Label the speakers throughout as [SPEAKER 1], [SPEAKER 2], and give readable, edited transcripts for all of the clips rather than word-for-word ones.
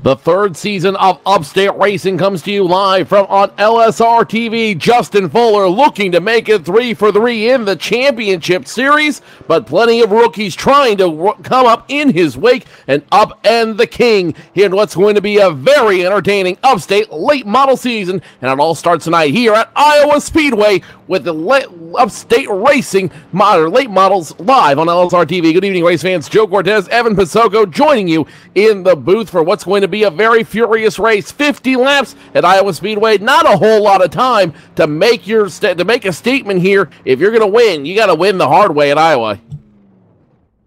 [SPEAKER 1] The third season of Upstate Racing comes to you live from on LSRTV. Justin Fuller looking to make it 3 for 3 in the championship series, but plenty of rookies trying to come up in his wake and upend the king in what's going to be a very entertaining Upstate late model season. And it all starts tonight here at Iowa Speedway with the Upstate Racing late models live on LSRTV. Good evening, race fans. Joe Cortez, Evan Pasoko joining you in the booth for what's going to be a very furious race. 50 laps at Iowa Speedway. Not a whole lot of time to make a statement here. If you're going to win, you got to win the hard way at Iowa.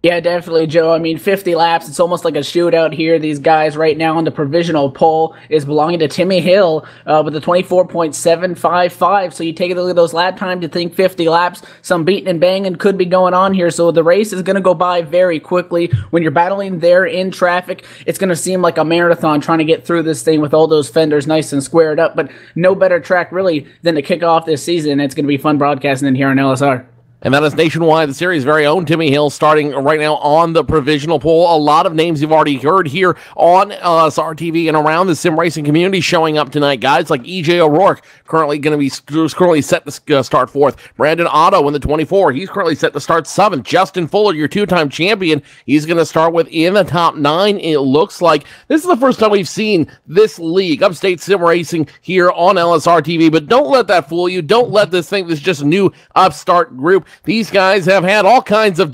[SPEAKER 2] Yeah, definitely, Joe. I mean, 50 laps, it's almost like a shootout here. These guys right now on the provisional pole is belonging to Timmy Hill with a 24.755. So you take a look at those lap times, you think 50 laps, some beating and banging could be going on here. So the race is going to go by very quickly. When you're battling there in traffic, it's going to seem like a marathon trying to get through this thing with all those fenders nice and squared up. But no better track, really, than to kick off this season. It's going to be fun broadcasting in here on LSR.
[SPEAKER 1] And that is Nationwide, the series' very own Timmy Hill, starting right now on the provisional pole. A lot of names you've already heard here on LSRTV and around the sim racing community showing up tonight. Guys like E.J. O'Rourke, currently set to start fourth. Brandon Otto in the 24, he's currently set to start seventh. Justin Fuller, your two-time champion, he's going to start within the top 9. It looks like this is the first time we've seen this league, Upstate Sim Racing, here on LSRTV. But don't let that fool you. Don't let this think this is just a new upstart group. These guys have had all kinds of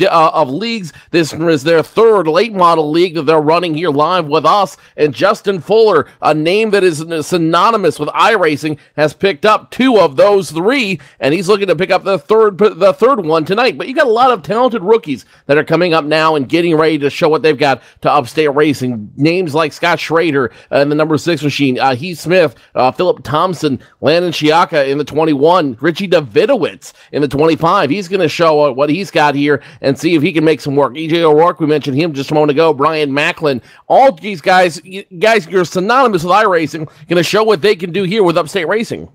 [SPEAKER 1] leagues. This is their third late model league that they're running here live with us. And Justin Fuller, a name that is synonymous with iRacing, has picked up 2 of those 3, and he's looking to pick up the third one tonight. But you got a lot of talented rookies that are coming up now and getting ready to show what they've got to Upstate Racing. Names like Scott Schrader in the number 6 machine, Heath Smith, Philip Thompson, Landon Chiaka in the 21, Richie Davidowitz in the 25. He's going to show what he's got here and see if he can make some work. E.J. O'Rourke, we mentioned him just a moment ago. Brian Macklin, all these guys, you're synonymous with iRacing, going to show what they can do here with Upstate Racing.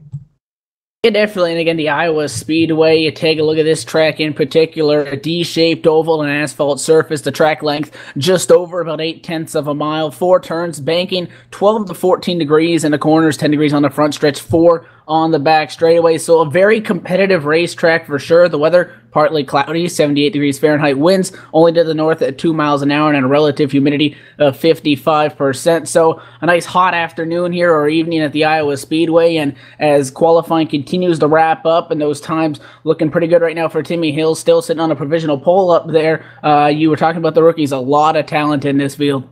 [SPEAKER 2] Yeah, definitely. And again, the Iowa Speedway, you take a look at this track in particular, a D-shaped oval and asphalt surface, the track length just over about 0.8 of a mile, 4 turns, banking 12 to 14 degrees in the corners, 10 degrees on the front stretch, 4 on the back straightaway. So a very competitive racetrack for sure. The weather partly cloudy, 78 degrees Fahrenheit, winds only to the north at 2 miles an hour and a relative humidity of 55%. So a nice hot afternoon here or evening at the Iowa Speedway. And as qualifying continues to wrap up and those times looking pretty good right now for Timmy Hill, still sitting on a provisional pole up there. You were talking about the rookies, a lot of talent in this field.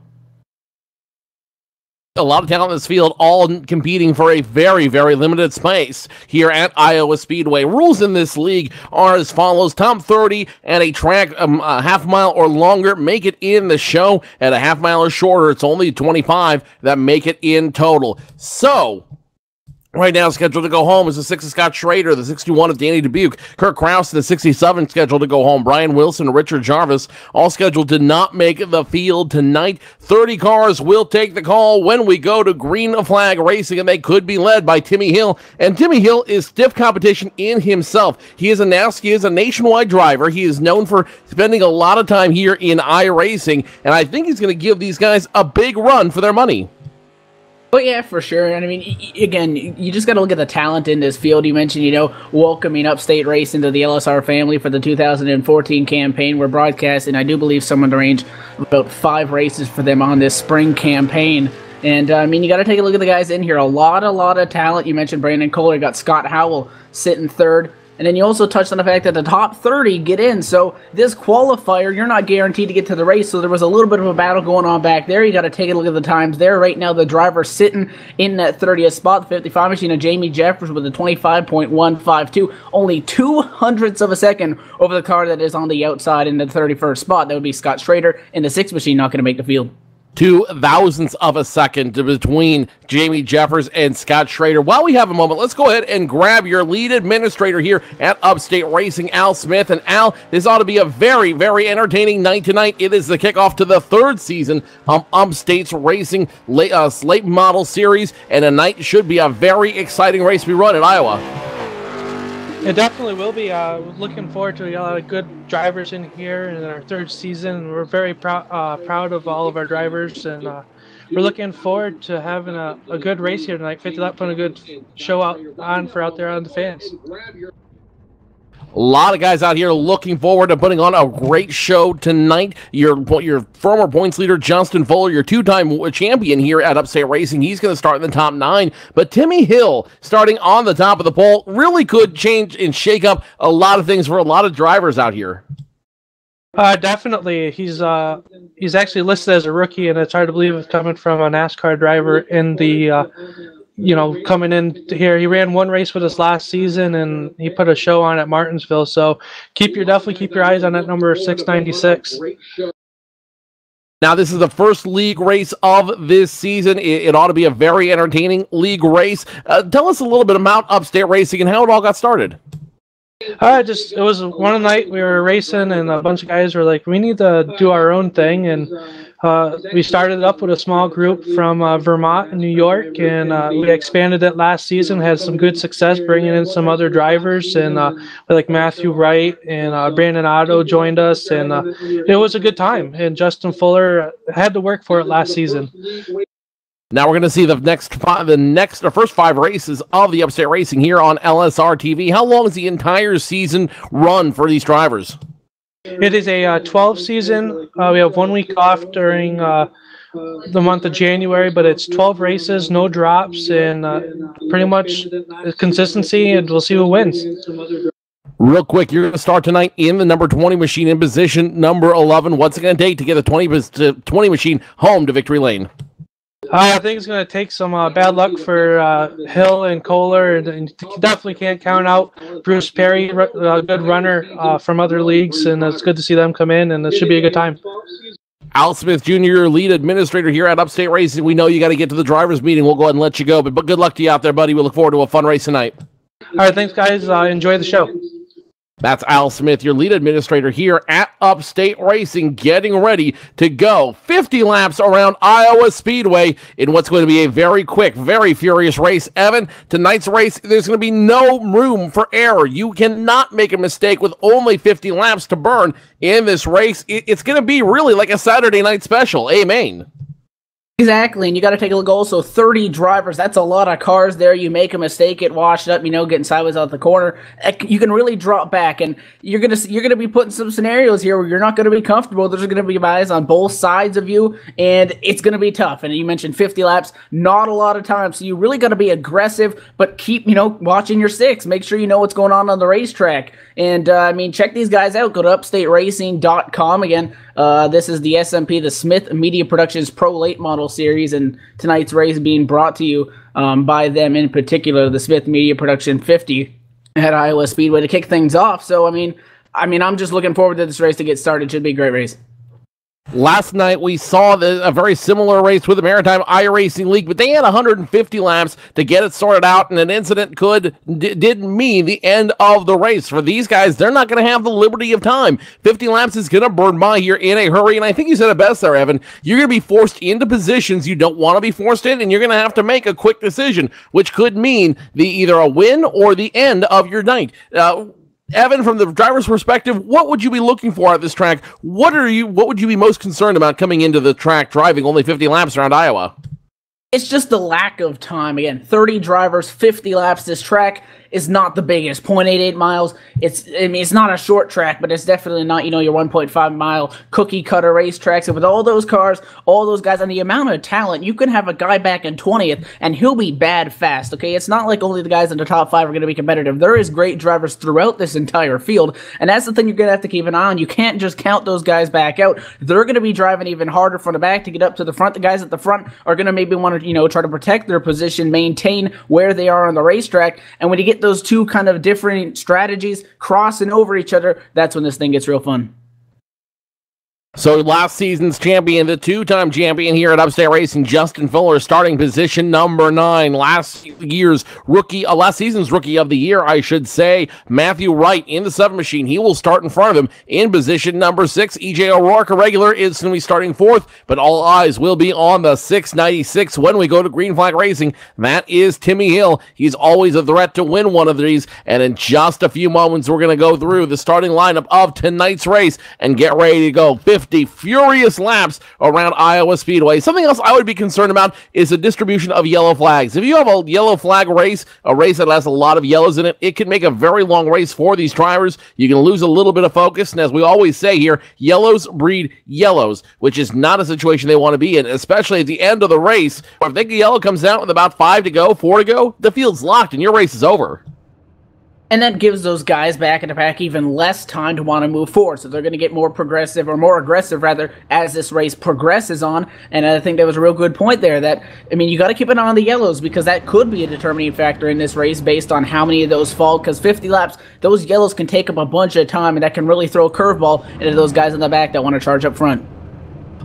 [SPEAKER 1] A lot of talent in this field, all competing for a very, very limited space here at Iowa Speedway. Rules in this league are as follows. Top 30 at a track a half mile or longer make it in the show. At a half mile or shorter, it's only 25 that make it in total. So right now, scheduled to go home is the 6 of Scott Schrader, the 61 of Danny Dubuque, Kirk Krause, the 67 scheduled to go home, Brian Wilson, Richard Jarvis, all scheduled to not make the field tonight. 30 cars will take the call when we go to green flag racing, and they could be led by Timmy Hill. And Timmy Hill is stiff competition in himself. He is a nationwide driver. He is known for spending a lot of time here in iRacing, and I think he's going to give these guys a big run for their money.
[SPEAKER 2] But yeah, for sure. And I mean, again, you just got to look at the talent in this field. You mentioned, welcoming Upstate Racing to the LSR family for the 2014 campaign. We're broadcasting, I do believe, somewhere in the range of about 5 races for them on this spring campaign. And I mean, you got to take a look at the guys in here. A lot of talent. You mentioned Brandon Kohler. You got Scott Howell sitting third. And then you also touched on the fact that the top 30 get in. So this qualifier, you're not guaranteed to get to the race. So there was a little bit of a battle going on back there. You got to take a look at the times there. Right now, the driver sitting in that 30th spot, the 55 machine of Jamie Jeffers with a 25.152. Only 0.02 of a second over the car that is on the outside in the 31st spot. That would be Scott Schrader in the 6 machine, not going to make the field.
[SPEAKER 1] 0.02 of a second between Jamie Jeffers and Scott Schrader. While we have a moment, let's go ahead and grab your lead administrator here at Upstate Racing, Al Smith. And Al, this ought to be a very, very entertaining night tonight. It is the kickoff to the 3rd season of Upstate's Racing late model series, and tonight should be a very exciting race to be run at Iowa.
[SPEAKER 3] It definitely will be. Looking forward to a lot of good drivers in here in our 3rd season. We're very proud of all of our drivers, and we're looking forward to having a good race here tonight. 50 lap, putting a good show out there on the fans.
[SPEAKER 1] A lot of guys out here looking forward to putting on a great show tonight. Your former points leader, Justin Fuller, your two-time champion here at Upstate Racing, he's going to start in the top 9. But Timmy Hill, starting on the top of the pole, really could change and shake up a lot of things for a lot of drivers out here.
[SPEAKER 3] Definitely. He's actually listed as a rookie, and it's hard to believe it's coming from a NASCAR driver in the coming in here. He ran one race with us last season, and he put a show on at Martinsville. So definitely keep your eyes on that number 696.
[SPEAKER 1] Now, this is the first league race of this season. It ought to be a very entertaining league race. Tell us a little bit about Upstate Racing and how it all got started.
[SPEAKER 3] It was one night we were racing, and a bunch of guys were like, we need to do our own thing, and we started up with a small group from Vermont and New York, and we expanded it last season, had some good success bringing in some other drivers, and like Matthew Wright and Brandon Otto joined us, and it was a good time, and Justin Fuller had to work for it last season.
[SPEAKER 1] Now we're going to see the first 5 races of the Upstate Racing here on LSRTV. How long is the entire season run for these drivers?
[SPEAKER 3] It is a 12 season. We have 1 week off during the month of January, but it's 12 races, no drops, and pretty much consistency, and we'll see who wins.
[SPEAKER 1] Real quick, you're going to start tonight in the number 20 machine in position number 11. What's it going to take to get the 20 machine home to victory lane?
[SPEAKER 3] I think it's going to take some bad luck for Hill and Kohler, and definitely can't count out Bruce Perry, a good runner from other leagues, and it's good to see them come in, and it should be a good time.
[SPEAKER 1] Al Smith Jr., lead administrator here at Upstate Racing. We know you got to get to the drivers' meeting. We'll go ahead and let you go, but good luck to you out there, buddy. We look forward to a fun race tonight.
[SPEAKER 3] All right, thanks, guys. Enjoy the show.
[SPEAKER 1] That's Al Smith, your lead administrator here at Upstate Racing, getting ready to go 50 laps around Iowa Speedway in what's going to be a very quick, very furious race. Evan, tonight's race, there's going to be no room for error. You cannot make a mistake with only 50 laps to burn in this race. It's going to be really like a Saturday night special. Amen.
[SPEAKER 2] Exactly, and you got to take a look also, 30 drivers, that's a lot of cars there. You make a mistake, it washed up, getting sideways out the corner. You can really drop back, and you're gonna be put in some scenarios here where you're not going to be comfortable. There's going to be guys on both sides of you, and it's going to be tough. And you mentioned 50 laps, not a lot of time, so you really got to be aggressive, but keep, watching your 6. Make sure you know what's going on the racetrack. And, check these guys out. Go to upstateracing.com. Again, this is the SMP, the Smith Media Productions Pro Late Model Series, and tonight's race being brought to you by them in particular, the Smith Media Production 50 at Iowa Speedway to kick things off. So, I'm just looking forward to this race to get started. Should be a great race.
[SPEAKER 1] Last night, we saw a very similar race with the Maritime iRacing League, but they had 150 laps to get it sorted out, and an incident didn't mean the end of the race. For these guys, they're not going to have the liberty of time. 50 laps is going to burn by here in a hurry, and I think you said it best there, Evan. You're going to be forced into positions you don't want to be forced in, and you're going to have to make a quick decision, which could mean either a win or the end of your night. Evan, from the driver's perspective, what would you be looking for at this track? What would you be most concerned about coming into the track driving only 50 laps around Iowa?
[SPEAKER 2] It's just the lack of time. Again, 30 drivers, 50 laps. This track is not the biggest, 0.88 miles. It's not a short track, but it's definitely not, your 1.5 mile cookie cutter racetracks. And with all those cars, all those guys, and the amount of talent, you can have a guy back in 20th and he'll be bad fast. Okay, it's not like only the guys in the top 5 are going to be competitive. There is great drivers throughout this entire field, and that's the thing you're going to have to keep an eye on. You can't just count those guys back out. They're going to be driving even harder from the back to get up to the front. The guys at the front are going to maybe want to, try to protect their position, maintain where they are on the racetrack. And when you get those two kind of different strategies crossing over each other, that's when this thing gets real fun.
[SPEAKER 1] So last season's champion, the two-time champion here at Upstate Racing, Justin Fuller, starting position number 9. Last season's rookie of the year, I should say, Matthew Wright in the 7 machine. He will start in front of him in position number 6. EJ O'Rourke, a regular, is going to be starting 4th, but all eyes will be on the 696 when we go to Green Flag Racing. That is Timmy Hill. He's always a threat to win one of these, and in just a few moments, we're going to go through the starting lineup of tonight's race and get ready to go. 50 50 furious laps around Iowa Speedway. Something else I would be concerned about is the distribution of yellow flags. If you have a yellow flag race, a race that has a lot of yellows in it, it can make a very long race for these drivers. You can lose a little bit of focus, and as we always say here, yellows breed yellows, which is not a situation they want to be in, especially at the end of the race. If they get yellow comes out with about 5 to go, 4 to go, the field's locked and your race is over.
[SPEAKER 2] And that gives those guys back in the pack even less time to want to move forward. So they're going to get more progressive, or more aggressive rather, as this race progresses on. And I think that was a real good point there that, I mean, you got to keep an eye on the yellows, because that could be a determining factor in this race based on how many of those fall. Because 50 laps, those yellows can take up a bunch of time, and that can really throw a curveball into those guys in the back that want to charge up front.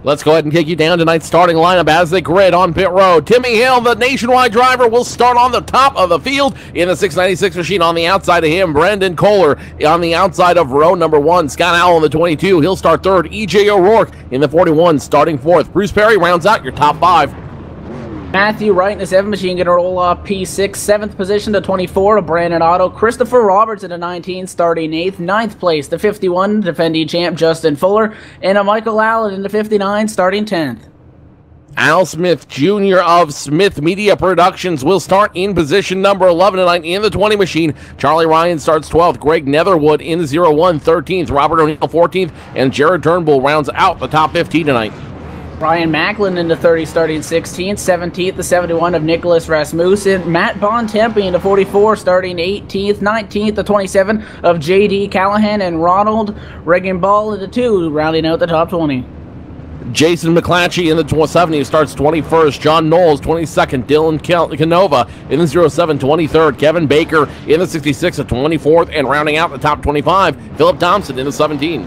[SPEAKER 1] Let's go ahead and kick you down tonight's starting lineup as they grid on pit road. Timmy Hill, the nationwide driver, will start on the top of the field in the 696 machine. On the outside of him, Brendan Kohler on the outside of row number 1. Scott Howell in the 22. He'll start third. EJ O'Rourke in the 41, starting fourth. Bruce Perry rounds out your top 5.
[SPEAKER 2] Matthew Wright in the 7 machine going to roll off P6, 7th position to 24 to Brandon Otto. Christopher Roberts in the 19, starting 8th. 9th place to 51, defending champ Justin Fuller. And a Michael Allen in the 59, starting 10th.
[SPEAKER 1] Al Smith Jr. of Smith Media Productions will start in position number 11 tonight in the 20 machine. Charlie Ryan starts 12th. Greg Netherwood in the 01, 13th. Robert O'Neill 14th. And Jared Turnbull rounds out the top 15 tonight.
[SPEAKER 2] Ryan Macklin in the 30, starting 16th. 17th, the 71 of Nicholas Rasmussen. Matt Bontempi in the 44, starting 18th. 19th, the 27 of J.D. Callahan. And Ronald Regenball in the 2, rounding out the top 20.
[SPEAKER 1] Jason McClatchy in the 70 starts 21st. John Knowles 22nd. Dylan Canova in the 07, 23rd. Kevin Baker in the 66 at 24th. And rounding out the top 25, Philip Thompson in the 17.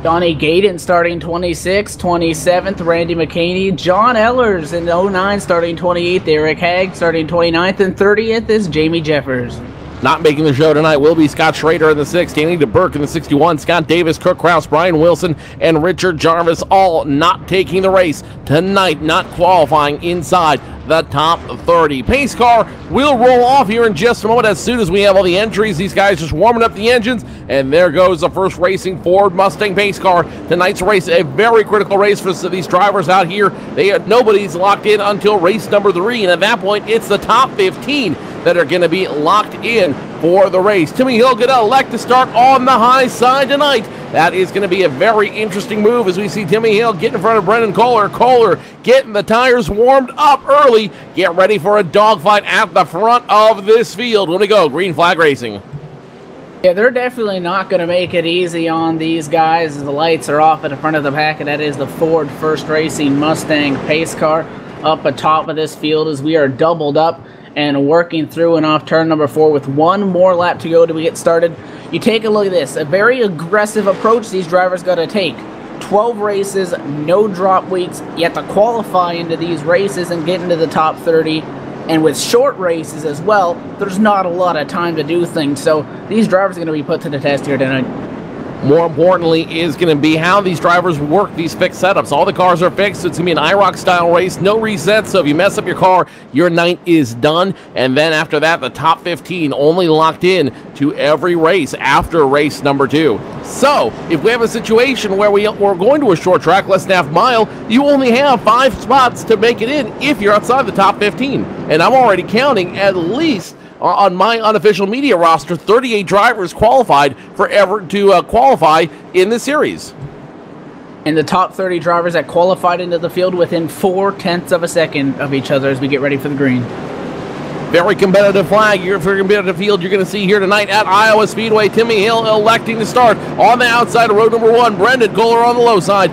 [SPEAKER 2] Donnie Gaydon starting 26th, 27th, Randy McCaney. John Ellers in the 09 starting 28th, Eric Haig starting 29th, and 30th is Jamie Jeffers.
[SPEAKER 1] Not making the show tonight will be Scott Schrader in the 6, Danny DeBurke in the 61, Scott Davis, Kirk Kraus, Brian Wilson, and Richard Jarvis, all not taking the race tonight, not qualifying inside the top 30. Pace car will roll off here in just a moment as soon as we have all the entries. These guys just warming up the engines, and there goes the first racing Ford Mustang pace car. Tonight's race, a very critical race for these drivers out here. Nobody's locked in until race number 3, and at that point, it's the top 15 that are going to be locked in for the race. Timmy Hill going to elect to start on the high side tonight. That is going to be a very interesting move as we see Timmy Hill get in front of Brendan Kohler. Kohler getting the tires warmed up early. Get ready for a dogfight at the front of this field. When we go, green flag racing.
[SPEAKER 2] Yeah, they're definitely not going to make it easy on these guys as the lights are off at the front of the pack, and that is the Ford First Racing Mustang pace car up atop of this field as we are doubled up and working through and off turn number 4 with 1 more lap to go to get started. You take a look at this, a very aggressive approach these drivers got to take. 12 races, no drop weeks, you have to qualify into these races and get into the top 30. And with short races as well, there's not a lot of time to do things. So these drivers are going to be put to the test here tonight.
[SPEAKER 1] More importantly is going to be how these drivers work these fixed setups. All the cars are fixed, so it's going to be an IROC style race, no resets. So if you mess up your car, your night is done. And then after that, the top 15 only locked in to every race after race number 2. So if we have a situation where we're going to a short track, less than half mile, you only have 5 spots to make it in if you're outside the top 15. And I'm already counting at least on my unofficial media roster, 38 drivers qualified to qualify in the series.
[SPEAKER 2] And the top 30 drivers that qualified into the field within 0.4 of a second of each other as we get ready for the green.
[SPEAKER 1] Very competitive flag. Very competitive field you're going to see here tonight at Iowa Speedway. Timmy Hill electing to start on the outside of road number 1. Brendan Kohler on the low side.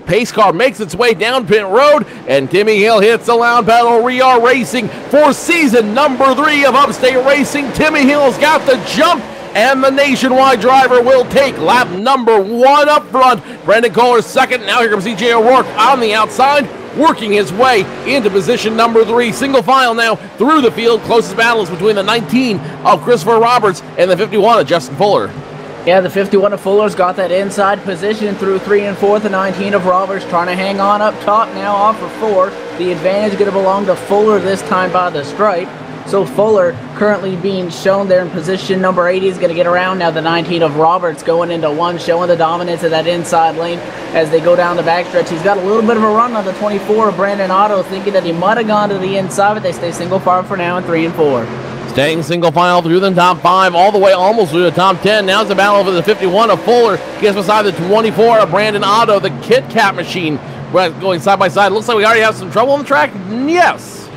[SPEAKER 1] Pace car makes its way down pit road, and Timmy Hill hits the loud pedal. We are racing for season number 3 of Upstate Racing. Timmy Hill's got the jump, and the nationwide driver will take lap number 1 up front. Brendan Kohler second. Now here comes EJ O'Rourke on the outside, working his way into position number 3. Single file now through the field. Closest battles between the 19 of Christopher Roberts and the 51 of Justin Fuller.
[SPEAKER 2] Yeah, the 51 of Fuller's got that inside position through 3 and 4. The 19 of Roberts trying to hang on up top now off of 4. The advantage going to belong to Fuller this time by the stripe. So Fuller currently being shown there in position number 80 is going to get around now. The 19 of Roberts going into 1, showing the dominance of that inside lane as they go down the backstretch. He's got a little bit of a run on the 24 of Brandon Otto, thinking that he might have gone to the inside, but they stay single file for now in 3 and 4.
[SPEAKER 1] Staying single file through the top 5, all the way almost through the top 10. Now it's a battle over the 51 of Fuller. Gets beside the 24 of Brandon Otto, the Kit Kat machine. Going side by side. Looks like we already have some trouble on the track. Yes.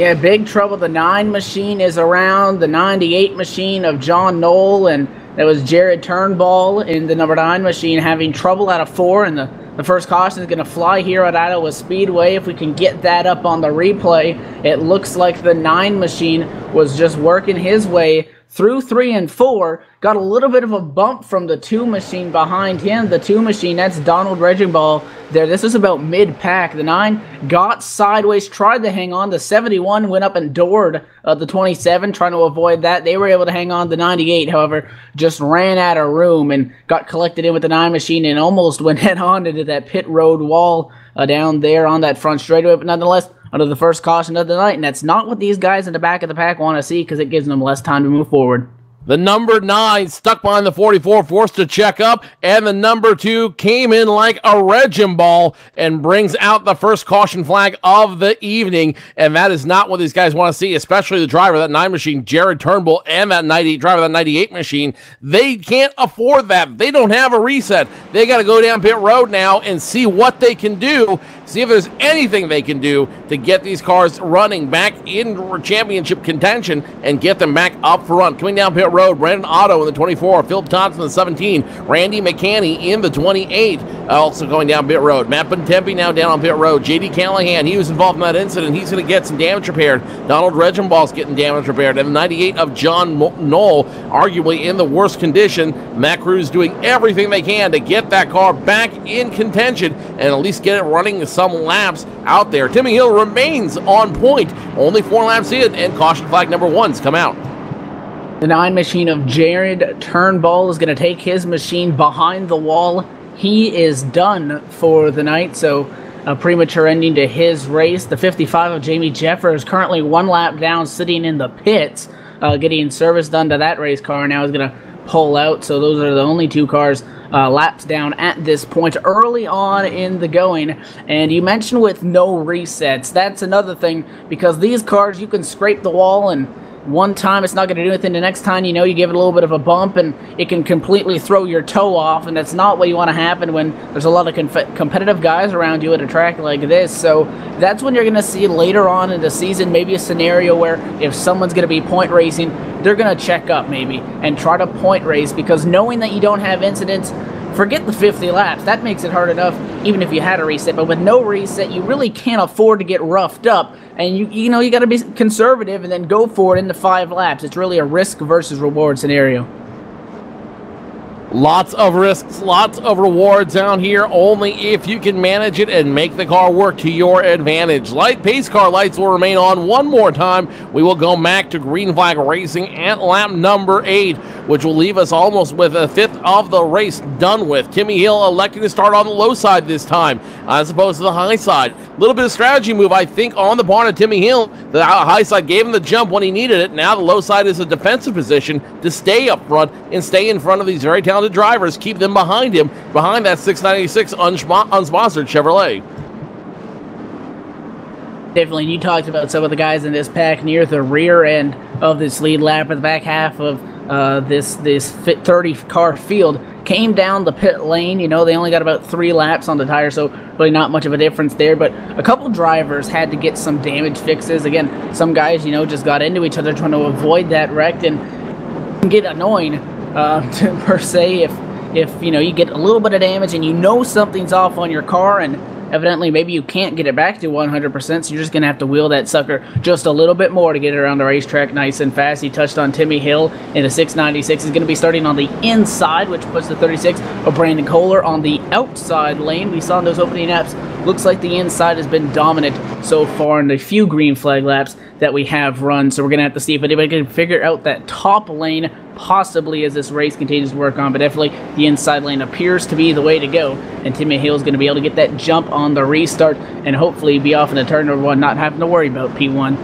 [SPEAKER 2] Yeah, big trouble. The 9 machine is around. The 98 machine of John Knoll, and that was Jared Turnbull in the number 9 machine having trouble out of 4, and the first caution is going to fly here at Iowa Speedway. If we can get that up on the replay, it looks like the 9 machine was just working his way through 3 and 4, got a little bit of a bump from the 2 machine behind him. The 2 machine, that's Donald Reginball there. This is about mid-pack. The 9 got sideways, tried to hang on. The 71 went up and doored the 27, trying to avoid that. They were able to hang on. The 98, however, just ran out of room and got collected in with the 9 machine and almost went head-on into that pit road wall down there on that front straightaway. But nonetheless, under the first caution of the night, and that's not what these guys in the back of the pack want to see because it gives them less time to move forward.
[SPEAKER 1] The number 9 stuck behind the 44, forced to check up, and the number 2 came in like a wrecking ball and brings out the first caution flag of the evening, and that is not what these guys want to see, especially the driver, that 9 machine, Jared Turnbull, and that 98 driver, that 98 machine. They can't afford that. They don't have a reset. They got to go down pit road now and see what they can do, see if there's anything they can do to get these cars running back in championship contention and get them back up front. Coming down pit road, Brandon Otto in the 24, Phil Thompson in the 17, Randy McCanny in the 28, also going down pit road. Matt Bontempi now down on pit road. J.D. Callahan, he was involved in that incident. He's going to get some damage repaired. Donald Reginball's getting damage repaired. And the 98 of John Knoll, arguably in the worst condition. Matt Cruz doing everything they can to get that car back in contention and at least get it running some laps out there. Timmy Hill remains on point. Only 4 laps in, and caution flag number 1's come out.
[SPEAKER 2] The 9 machine of Jared Turnbull is going to take his machine behind the wall. He is done for the night, so a premature ending to his race. The 55 of Jamie Jeffer is currently 1 lap down, sitting in the pits, getting service done to that race car. Now is going to pull out, so those are the only 2 cars laps down at this point early on in the going. And you mentioned with no resets, that's another thing, because these cars, you can scrape the wall and one time it's not going to do anything. The next time, you know, you give it a little bit of a bump and it can completely throw your toe off, and that's not what you want to happen when there's a lot of competitive guys around you at a track like this. So that's when you're going to see later on in the season maybe a scenario where if someone's going to be point racing, they're going to check up maybe and try to point race, because knowing that you don't have incidents, forget the 50 laps. That makes it hard enough even if you had a reset. But with no reset, you really can't afford to get roughed up. And you know, you got to be conservative and then go for it in the 5 laps. It's really a risk versus reward scenario.
[SPEAKER 1] Lots of risks, lots of rewards down here, only if you can manage it and make the car work to your advantage. Light pace car lights will remain on one more time. We will go back to green flag racing at lap number 8, which will leave us almost with a 5th of the race done with. Timmy Hill electing to start on the low side this time, as opposed to the high side. A little bit of strategy move, I think, on the part of Timmy Hill. The high side gave him the jump when he needed it. Now the low side is a defensive position to stay up front and stay in front of these very talented drivers, keep them behind him, behind that 696 unsponsored Chevrolet.
[SPEAKER 2] Definitely, you talked about some of the guys in this pack near the rear end of this lead lap, or the back half of this 30-car field, came down the pit lane. You know, they only got about 3 laps on the tire, so really not much of a difference there. But a couple drivers had to get some damage fixes. Again, some guys, you know, just got into each other trying to avoid that wreck, and it can get annoying per se if you know, you get a little bit of damage and you know something's off on your car, and evidently maybe you can't get it back to 100%, so you're just going to have to wheel that sucker just a little bit more to get it around the racetrack nice and fast. He touched on Timmy Hill in the 696. He's going to be starting on the inside, which puts the 36 of Brandon Kohler on the outside lane. We saw in those opening laps, looks like the inside has been dominant so far in the few green flag laps that we have run, so we're going to have to see if anybody can figure out that top lane possibly as this race continues to work on. But definitely the inside lane appears to be the way to go, and Timmy Hill is going to be able to get that jump on the restart and hopefully be off in the turn number 1, not having to worry about P1.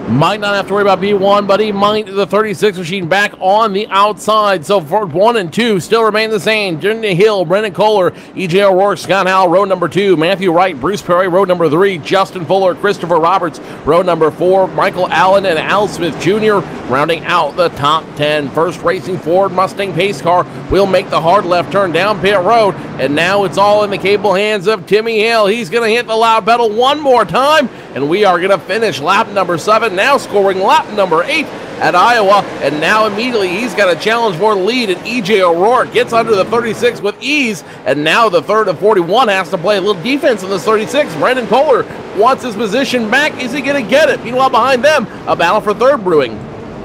[SPEAKER 1] Might not have to worry about B1, but he might. The 36 machine back on the outside. So for 1 and 2 still remain the same. Jenny Hill, Brendan Kohler, E.J. O'Rourke, Scott Howell, row number 2. Matthew Wright, Bruce Perry, row number 3. Justin Fuller, Christopher Roberts, row number 4. Michael Allen and Al Smith Jr. rounding out the top 10. First racing Ford Mustang pace car will make the hard left turn down pit road. And now it's all in the capable hands of Timmy Hill. He's going to hit the loud pedal one more time. And we are going to finish lap number 7, now scoring lap number 8 at Iowa. And now immediately he's got a challenge for the lead, and E.J. O'Rourke gets under the 36 with ease. And now the third of 41 has to play a little defense in this 36. Brendan Kohler wants his position back. Is he going to get it? Meanwhile, behind them, a battle for third brewing.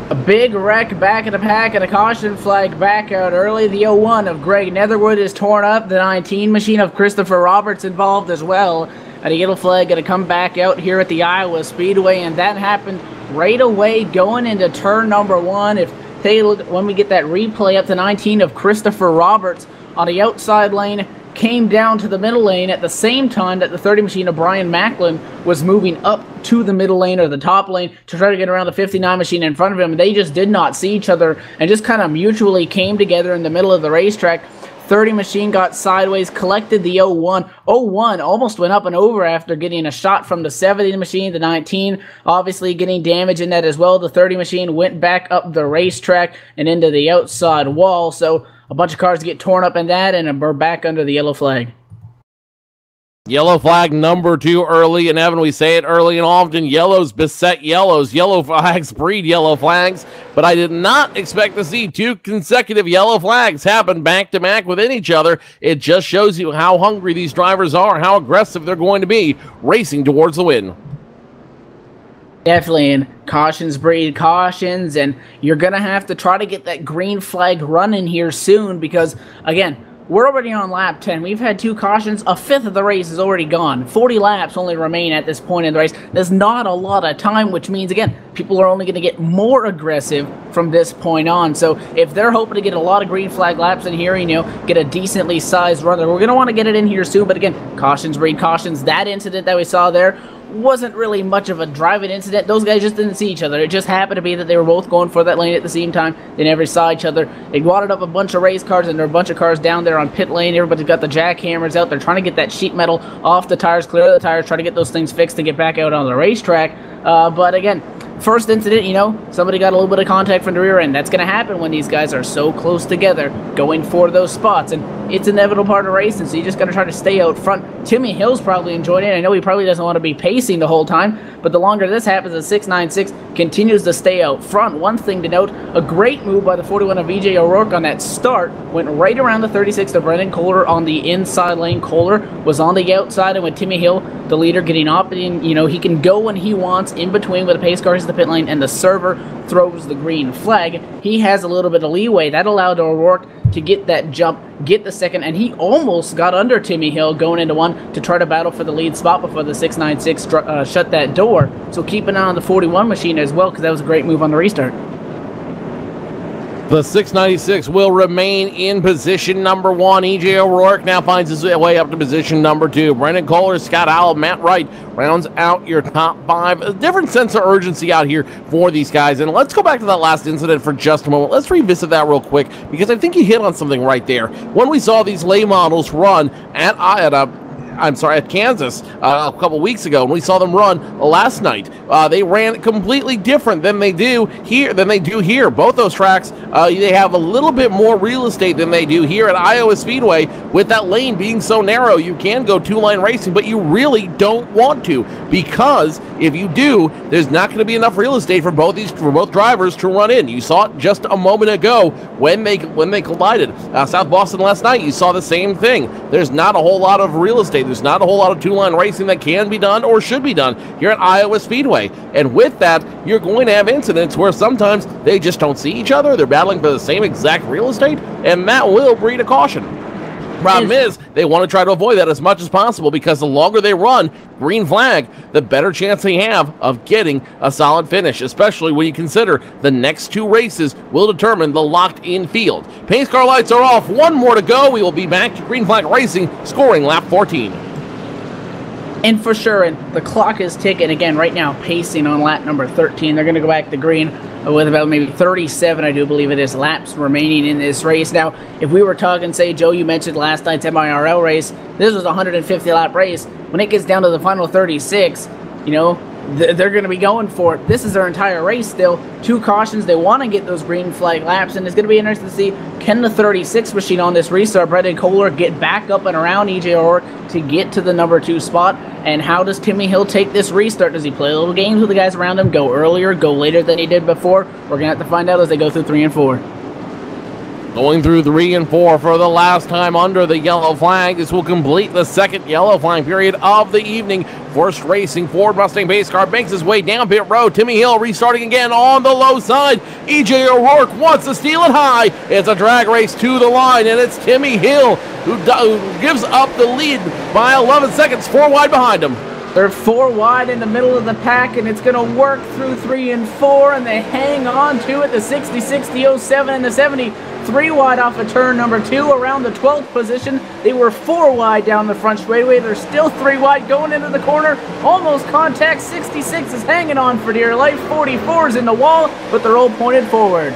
[SPEAKER 2] A big wreck back in the pack and a caution flag back out early. The 01 of Greg Netherwood is torn up. The 19 machine of Christopher Roberts involved as well. And a yellow flag going to come back out here at the Iowa Speedway, and that happened right away going into turn number 1. If they look, when we get that replay up to 19 of Christopher Roberts on the outside lane, came down to the middle lane at the same time that the 30 machine of Brian Macklin was moving up to the middle lane or the top lane to try to get around the 59 machine in front of him. They just did not see each other and just kind of mutually came together in the middle of the racetrack. 30 machine got sideways, collected the 01. 01 almost went up and over after getting a shot from the 70 machine. The 19 obviously getting damage in that as well. The 30 machine went back up the racetrack and into the outside wall. So a bunch of cars get torn up in that, and we're back under the yellow flag.
[SPEAKER 1] Yellow flag number 2 early, and Evan, we say it early and often, yellows beset yellows. Yellow flags breed yellow flags, but I did not expect to see 2 consecutive yellow flags happen back-to-back within each other. It just shows you how hungry these drivers are, how aggressive they're going to be racing towards the win.
[SPEAKER 2] Definitely, and cautions breed cautions, and you're going to have to try to get that green flag running here soon because, again, we're already on lap 10. We've had 2 cautions. A fifth of the race is already gone. 40 laps only remain at this point in the race. There's not a lot of time, which means, again, people are only going to get more aggressive from this point on. So if they're hoping to get a lot of green flag laps in here, get a decently sized run, we're going to want to get it in here soon. But again, cautions breed cautions. That incident that we saw there wasn't really much of a driving incident. Those guys just didn't see each other. It just happened to be that they were both going for that lane at the same time. They never saw each other. They wadded up a bunch of race cars, and there are a bunch of cars down there on pit lane. Everybody's got the jackhammers out. They're trying to get that sheet metal off the tires, clear the tires, try to get those things fixed to get back out on the racetrack. But again, first incident, somebody got a little bit of contact from the rear end. That's going to happen when these guys are so close together going for those spots. And it's an inevitable part of racing, so you just got to try to stay out front. Timmy Hill's probably enjoyed it. I know he probably doesn't want to be pacing the whole time, but the longer this happens, the 696 continues to stay out front. One thing to note, a great move by the 41 of E.J. O'Rourke on that start. Went right around the 36 of Brendan Kohler on the inside lane. Kohler was on the outside, and with Timmy Hill, the leader, getting up, and he can go when he wants in between with the pace cars to the pit lane, and the server throws the green flag. He has a little bit of leeway. That allowed O'Rourke to get that jump, get the second, and he almost got under Timmy Hill going into 1 to try to battle for the lead spot before the 696 shut that door. So keep an eye on the 41 machine as well, because that was a great move on the restart.
[SPEAKER 1] The 696 will remain in position number 1. E.J. O'Rourke now finds his way up to position number 2. Brendan Kohler, Scott Howell, Matt Wright rounds out your top 5. A different sense of urgency out here for these guys. And let's go back to that last incident for just a moment. Let's revisit that real quick, because I think you hit on something right there. When we saw these lay models run at Kansas a couple weeks ago, and we saw them run last night. They ran completely different than they do here. Both those tracks, they have a little bit more real estate than they do here at Iowa Speedway. With that lane being so narrow, you can go 2-line racing, but you really don't want to, because if you do, there's not going to be enough real estate for both drivers to run in. You saw it just a moment ago when they collided. South Boston last night, you saw the same thing. There's not a whole lot of real estate. There's not a whole lot of 2-line racing that can be done or should be done here at Iowa Speedway. And with that, you're going to have incidents where sometimes they just don't see each other. They're battling for the same exact real estate, and that will breed a caution. Problem is, they want to try to avoid that as much as possible, because the longer they run green flag, the better chance they have of getting a solid finish, especially when you consider the next 2 races will determine the locked-in field. Pace car lights are off. 1 more to go. We will be back to green flag racing, scoring lap 14.
[SPEAKER 2] And for sure, and the clock is ticking again right now, pacing on lap number 13. They're going to go back to green with about maybe 37, I do believe it is, laps remaining in this race. Now, if we were talking, say, Joe, you mentioned last night's MIRL race, this was a 150-lap race. When it gets down to the final 36, you know, they're going to be going for it. This is their entire race still. 2 cautions. They want to get those green flag laps, and it's going to be interesting to see, can the 36 machine on this restart, Brendan Kohler, get back up and around EJ O'Rourke to get to the number 2 spot? And how does Timmy Hill take this restart? Does he play little games with the guys around him, go earlier, go later than he did before? We're going to have to find out as they go through 3 and 4.
[SPEAKER 1] Going through 3 and 4 for the last time under the yellow flag. This will complete the second yellow flag period of the evening. First racing Ford Mustang base car makes his way down pit road. Timmy Hill restarting again on the low side. EJ O'Rourke wants to steal it high. It's a drag race to the line, and it's Timmy Hill who gives up the lead by 11 seconds, 4 wide behind him.
[SPEAKER 2] They're 4 wide in the middle of the pack, and it's going to work through 3 and 4, and they hang on to it. The 60, 07, and the 70. 3 wide off of turn number 2 around the 12th position. They were 4 wide down the front straightaway. They're still 3 wide going into the corner. Almost contact. 66 is hanging on for dear life. 44 is in the wall, but they're all pointed forward.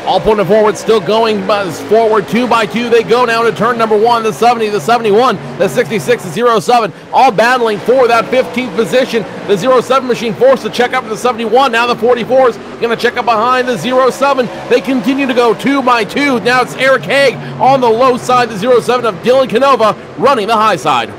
[SPEAKER 1] All pointed forward, still going forward 2 by 2. They go now to turn number 1, the 70, the 71, the 66, the 07, all battling for that 15th position. The 07 machine forced to check up to the 71. Now the 44 is going to check up behind the 07. They continue to go 2 by 2. Now it's Eric Haig on the low side, the 07 of Dylan Canova running the high side.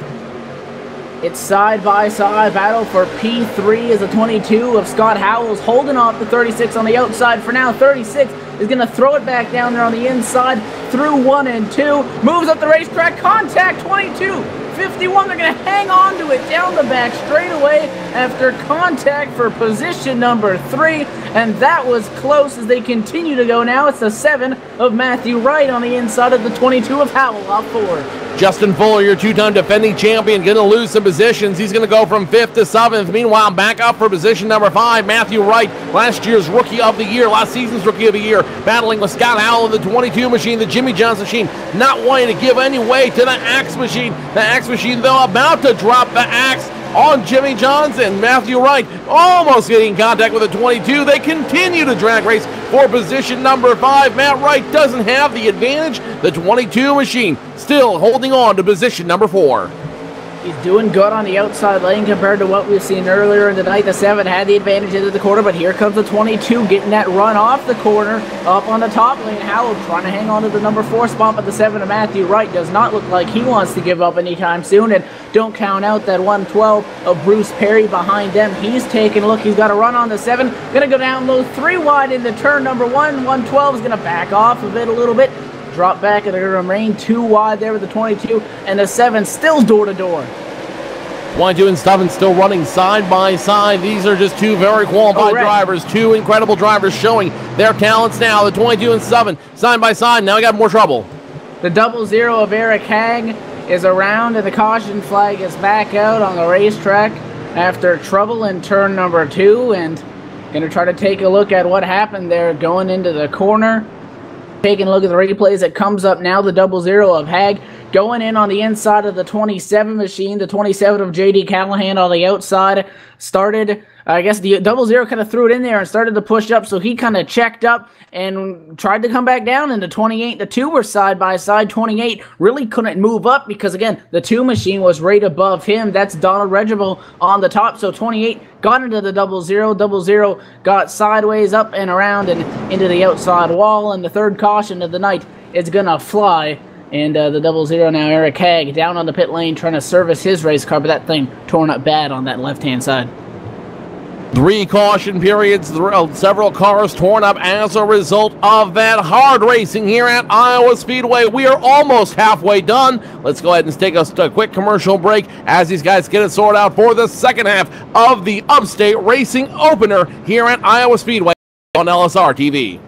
[SPEAKER 2] It's side-by-side battle for P3 as the 22 of Scott Howells holding off the 36 on the outside for now. 36 is going to throw it back down there on the inside through 1 and 2. Moves up the racetrack. Contact 22. 51, they're going to hang on to it down the back straight away after contact for position number 3. And that was close as they continue to go now. It's the 7 of Matthew Wright on the inside of the 22 of Howell off 4.
[SPEAKER 1] Justin Fuller, your 2-time defending champion, going to lose some positions. He's going to go from 5th to 7th. Meanwhile, back up for position number 5, Matthew Wright, last year's Rookie of the Year, last season's Rookie of the Year, battling with Scott Howell in the 22 machine, the Jimmy Johnson machine, not wanting to give any way to the Axe machine. The Axe machine, though, about to drop the axe on Jimmy Johnson. Matthew Wright almost getting in contact with the 22. They continue to drag race for position number 5. Matt Wright doesn't have the advantage. The 22 machine still holding on to position number 4.
[SPEAKER 2] He's doing good on the outside lane compared to what we've seen earlier in the night. The 7 had the advantage into the corner, but here comes the 22 getting that run off the corner up on the top lane. Howell trying to hang on to the number 4 spot, but the 7 of Matthew Wright does not look like he wants to give up anytime soon. And don't count out that 112 of Bruce Perry behind them. He's taking a look. He's got a run on the 7. Going to go down low 3 wide into turn number 1. 112 is going to back off of it a little bit. Drop back, and they're going to remain 2 wide there with the 22, and the 7 still door to door.
[SPEAKER 1] 22 and 7 still running side by side. These are just 2 very qualified drivers, 2 incredible drivers showing their talents now. The 22 and 7 side by side. Now we got more trouble.
[SPEAKER 2] The 00 of Eric Hag is around, and the caution flag is back out on the racetrack after trouble in turn number 2, and going to try to take a look at what happened there going into the corner. Taking a look at the replays, it comes up now. The 00 of Hag going in on the inside of the 27 machine. The 27 of J.D. Callahan on the outside started. I guess the 00 kind of threw it in there and started to push up, so he kind of checked up and tried to come back down, and the 28, the 2 were side by side. 28 really couldn't move up because, again, the 2 machine was right above him. That's Donald Regible on the top, so 28 got into the 00. 00 got sideways up and around and into the outside wall, and the 3rd caution of the night is going to fly. And the 00 now, Eric Hag, down on the pit lane trying to service his race car, but that thing torn up bad on that left-hand side.
[SPEAKER 1] 3 caution periods, several cars torn up as a result of that hard racing here at Iowa Speedway. We are almost halfway done. Let's go ahead and take a quick commercial break as these guys get it sorted out for the second half of the Upstate Racing Opener here at Iowa Speedway on LSRTV.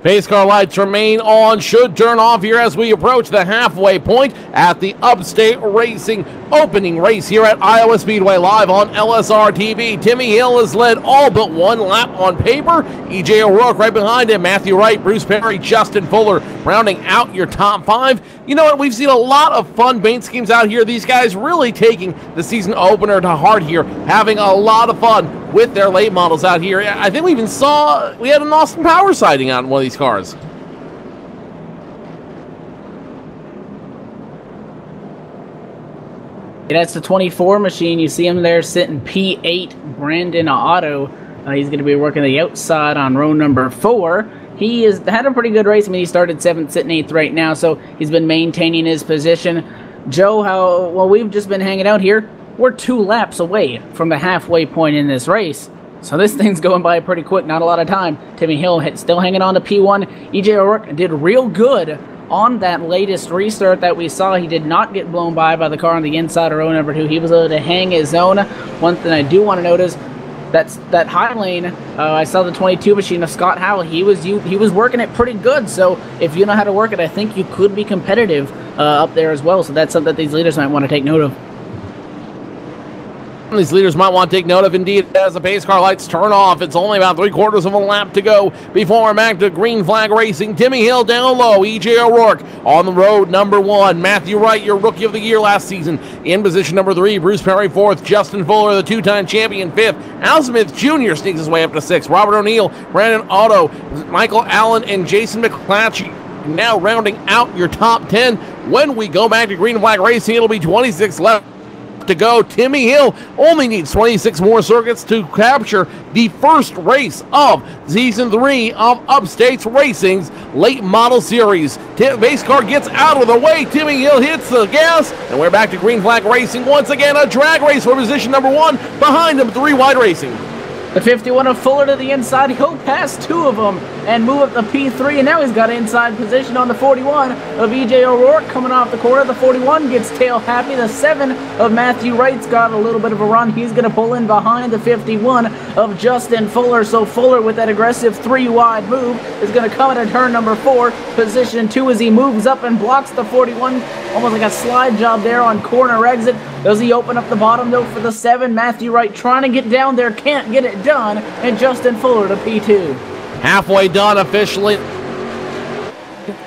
[SPEAKER 1] Pace car lights remain on, should turn off here as we approach the halfway point at the Upstate Racing opening race here at Iowa Speedway, live on LSRTV. Timmy Hill has led all but one lap on paper. EJ O'Rourke right behind him. Matthew Wright, Bruce Perry, Justin Fuller rounding out your top five. You know what? We've seen a lot of fun paint schemes out here. These guys really taking the season opener to heart here, having a lot of fun with their late models out here. I think we even we had an Austin Power sighting out in one of these cars.
[SPEAKER 2] That's the 24 machine. You see him there sitting P8, Brandon Otto. He's going to be working the outside on row number 4. He has had a pretty good race. I mean, he started 7th, sitting 8th right now, so he's been maintaining his position. Joe, well, we've just been hanging out here. We're 2 laps away from the halfway point in this race. So this thing's going by pretty quick, not a lot of time. Timmy Hill still hanging on to P1. EJ O'Rourke did real good on that latest restart that we saw. He did not get blown by the car on the inside of row number 2. He was able to hang his own. One thing I do want to notice, that high lane, I saw the 22 machine of Scott Howell. He was working it pretty good. So if you know how to work it, I think you could be competitive up there as well. So that's something that these leaders might want to take note of.
[SPEAKER 1] These leaders might want to take note of, indeed, as the pace car lights turn off. It's only about 3/4 of a lap to go before we're back to green flag racing. Timmy Hill down low, EJ O'Rourke on the road, number 1. Matthew Wright, your rookie of the year last season, in position number 3. Bruce Perry 4th. Justin Fuller, the 2-time champion, 5th. Al Smith Jr. sneaks his way up to 6th. Robert O'Neill, Brandon Otto, Michael Allen, and Jason McClatchy now rounding out your top 10. When we go back to green flag racing, it'll be 26 left to go. Timmy Hill only needs 26 more circuits to capture the first race of season 3 of Upstate's Racing's late model series. Base car gets out of the way. Timmy Hill hits the gas, and we're back to green flag racing once again. A drag race for position number 1. Behind him, 3 wide racing.
[SPEAKER 2] The 51 of Fuller to the inside. He'll pass 2 of them and move up the P3, and now he's got inside position on the 41 of EJ O'Rourke coming off the corner. The 41 gets tail happy. The 7 of Matthew Wright's got a little bit of a run. He's going to pull in behind the 51 of Justin Fuller. So Fuller, with that aggressive 3-wide move, is going to come at turn number 4, position 2, as he moves up and blocks the 41. Almost like a slide job there on corner exit. Does he open up the bottom, though, for the 7? Matthew Wright trying to get down there, can't get it done, and Justin Fuller to P2.
[SPEAKER 1] Halfway done officially.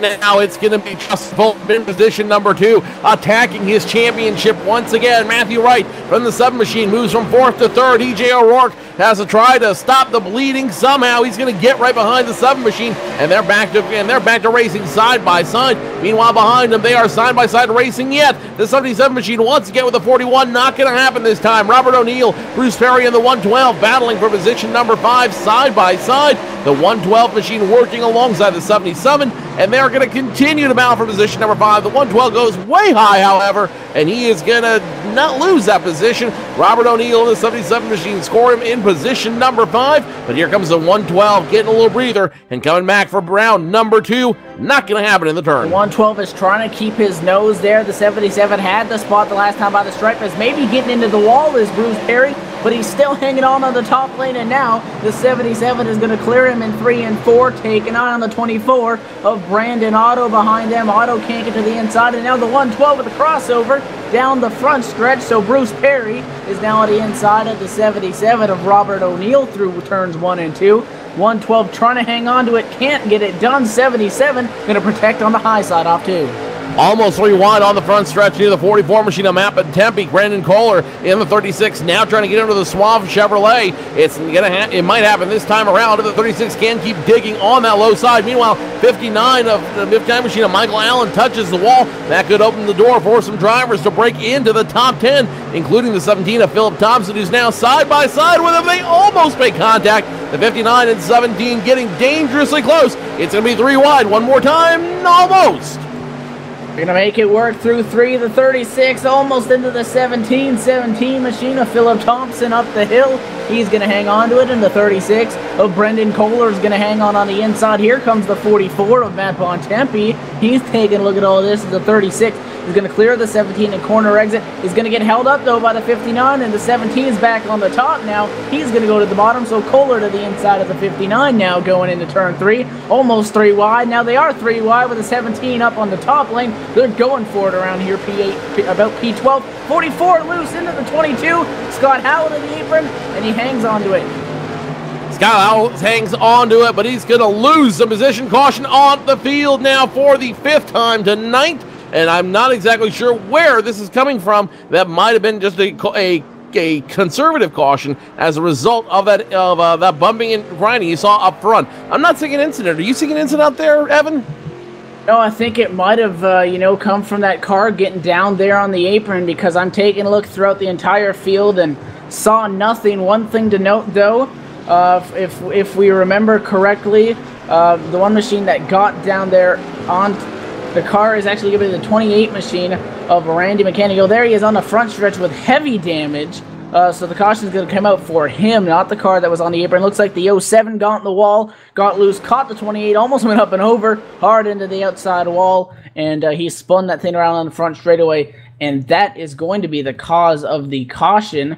[SPEAKER 1] Now it's going to be Justin Fuller in position number 2, attacking his championship once again. Matthew Wright from the 7 machine moves from 4th to 3rd. EJ O'Rourke has to try to stop the bleeding. Somehow he's going to get right behind the 7 machine, and they're back to racing side by side. Meanwhile, behind them, they are side by side racing yet. The 77 machine once again with the 41, not going to happen this time. Robert O'Neill, Bruce Perry, and the 112 battling for position number 5 side by side. The 112 machine working alongside the 77, and they're going to continue to battle for position number 5. The 112 goes way high, however, and he is going to not lose that position. Robert O'Neill and the 77 machine score him in position number 5, but here comes the 112 getting a little breather and coming back for round number 2. Not going to happen in the turn.
[SPEAKER 2] The 112 is trying to keep his nose there. The 77 had the spot the last time by the stripe, is maybe getting into the wall is Bruce Perry, but he's still hanging on the top lane, and now the 77 is going to clear him in 3 and 4, taking on the 24 of Brandon Otto behind them. Otto can't get to the inside, and now the 112 with the crossover down the front stretch, so Bruce Perry is now on the inside of the 77 of Robert O'Neill through turns 1 and 2. 112 trying to hang on to it, can't get it done. 77 going to protect on the high side off 2.
[SPEAKER 1] Almost 3 wide on the front stretch near the 44 machine of Matt and Tempe. Brandon Kohler in the 36, now trying to get into the Suave Chevrolet. It might happen this time around if the 36 can keep digging on that low side. Meanwhile, 59 of the 59 machine of Michael Allen touches the wall. That could open the door for some drivers to break into the top 10, including the 17 of Philip Thompson, who's now side by side with him. They almost make contact. The 59 and 17 getting dangerously close. It's going to be 3 wide. One more time, almost.
[SPEAKER 2] They're going to make it work through 3. The 36 almost into the 17 machine of Philip Thompson up the hill. He's going to hang on to it, and the 36 of Brendan Kohler is going to hang on the inside. Here comes the 44 of Matt Bontempi. He's taking a look at all this. The 36 He's going to clear the 17 and corner exit. He's going to get held up, though, by the 59, and the 17 is back on the top now. He's going to go to the bottom, so Kohler to the inside of the 59 now going into turn 3. Almost 3 wide. Now they are 3 wide with the 17 up on the top lane. They're going for it around here, about P12. 44 loose into the 22. Scott Howell in the apron, and he hangs on to it.
[SPEAKER 1] Scott Howell hangs on to it, but he's going to lose some position. Caution on the field now for the 5th time tonight, and I'm not exactly sure where this is coming from. That might have been just a conservative caution as a result of that bumping and grinding you saw up front. I'm not seeing an incident. Are you seeing an incident out there, Evan?
[SPEAKER 2] No, I think it might have, come from that car getting down there on the apron, because I'm taking a look throughout the entire field and saw nothing. One thing to note, though, if we remember correctly, the one machine that got down there on the car is actually going to be the 28 machine of Randy Mechanical. There he is on the front stretch with heavy damage. So the caution is going to come out for him, not the car that was on the apron. Looks like the 07 got in the wall, got loose, caught the 28, almost went up and over, hard into the outside wall, and he spun that thing around on the front straightaway, and that is going to be the cause of the caution.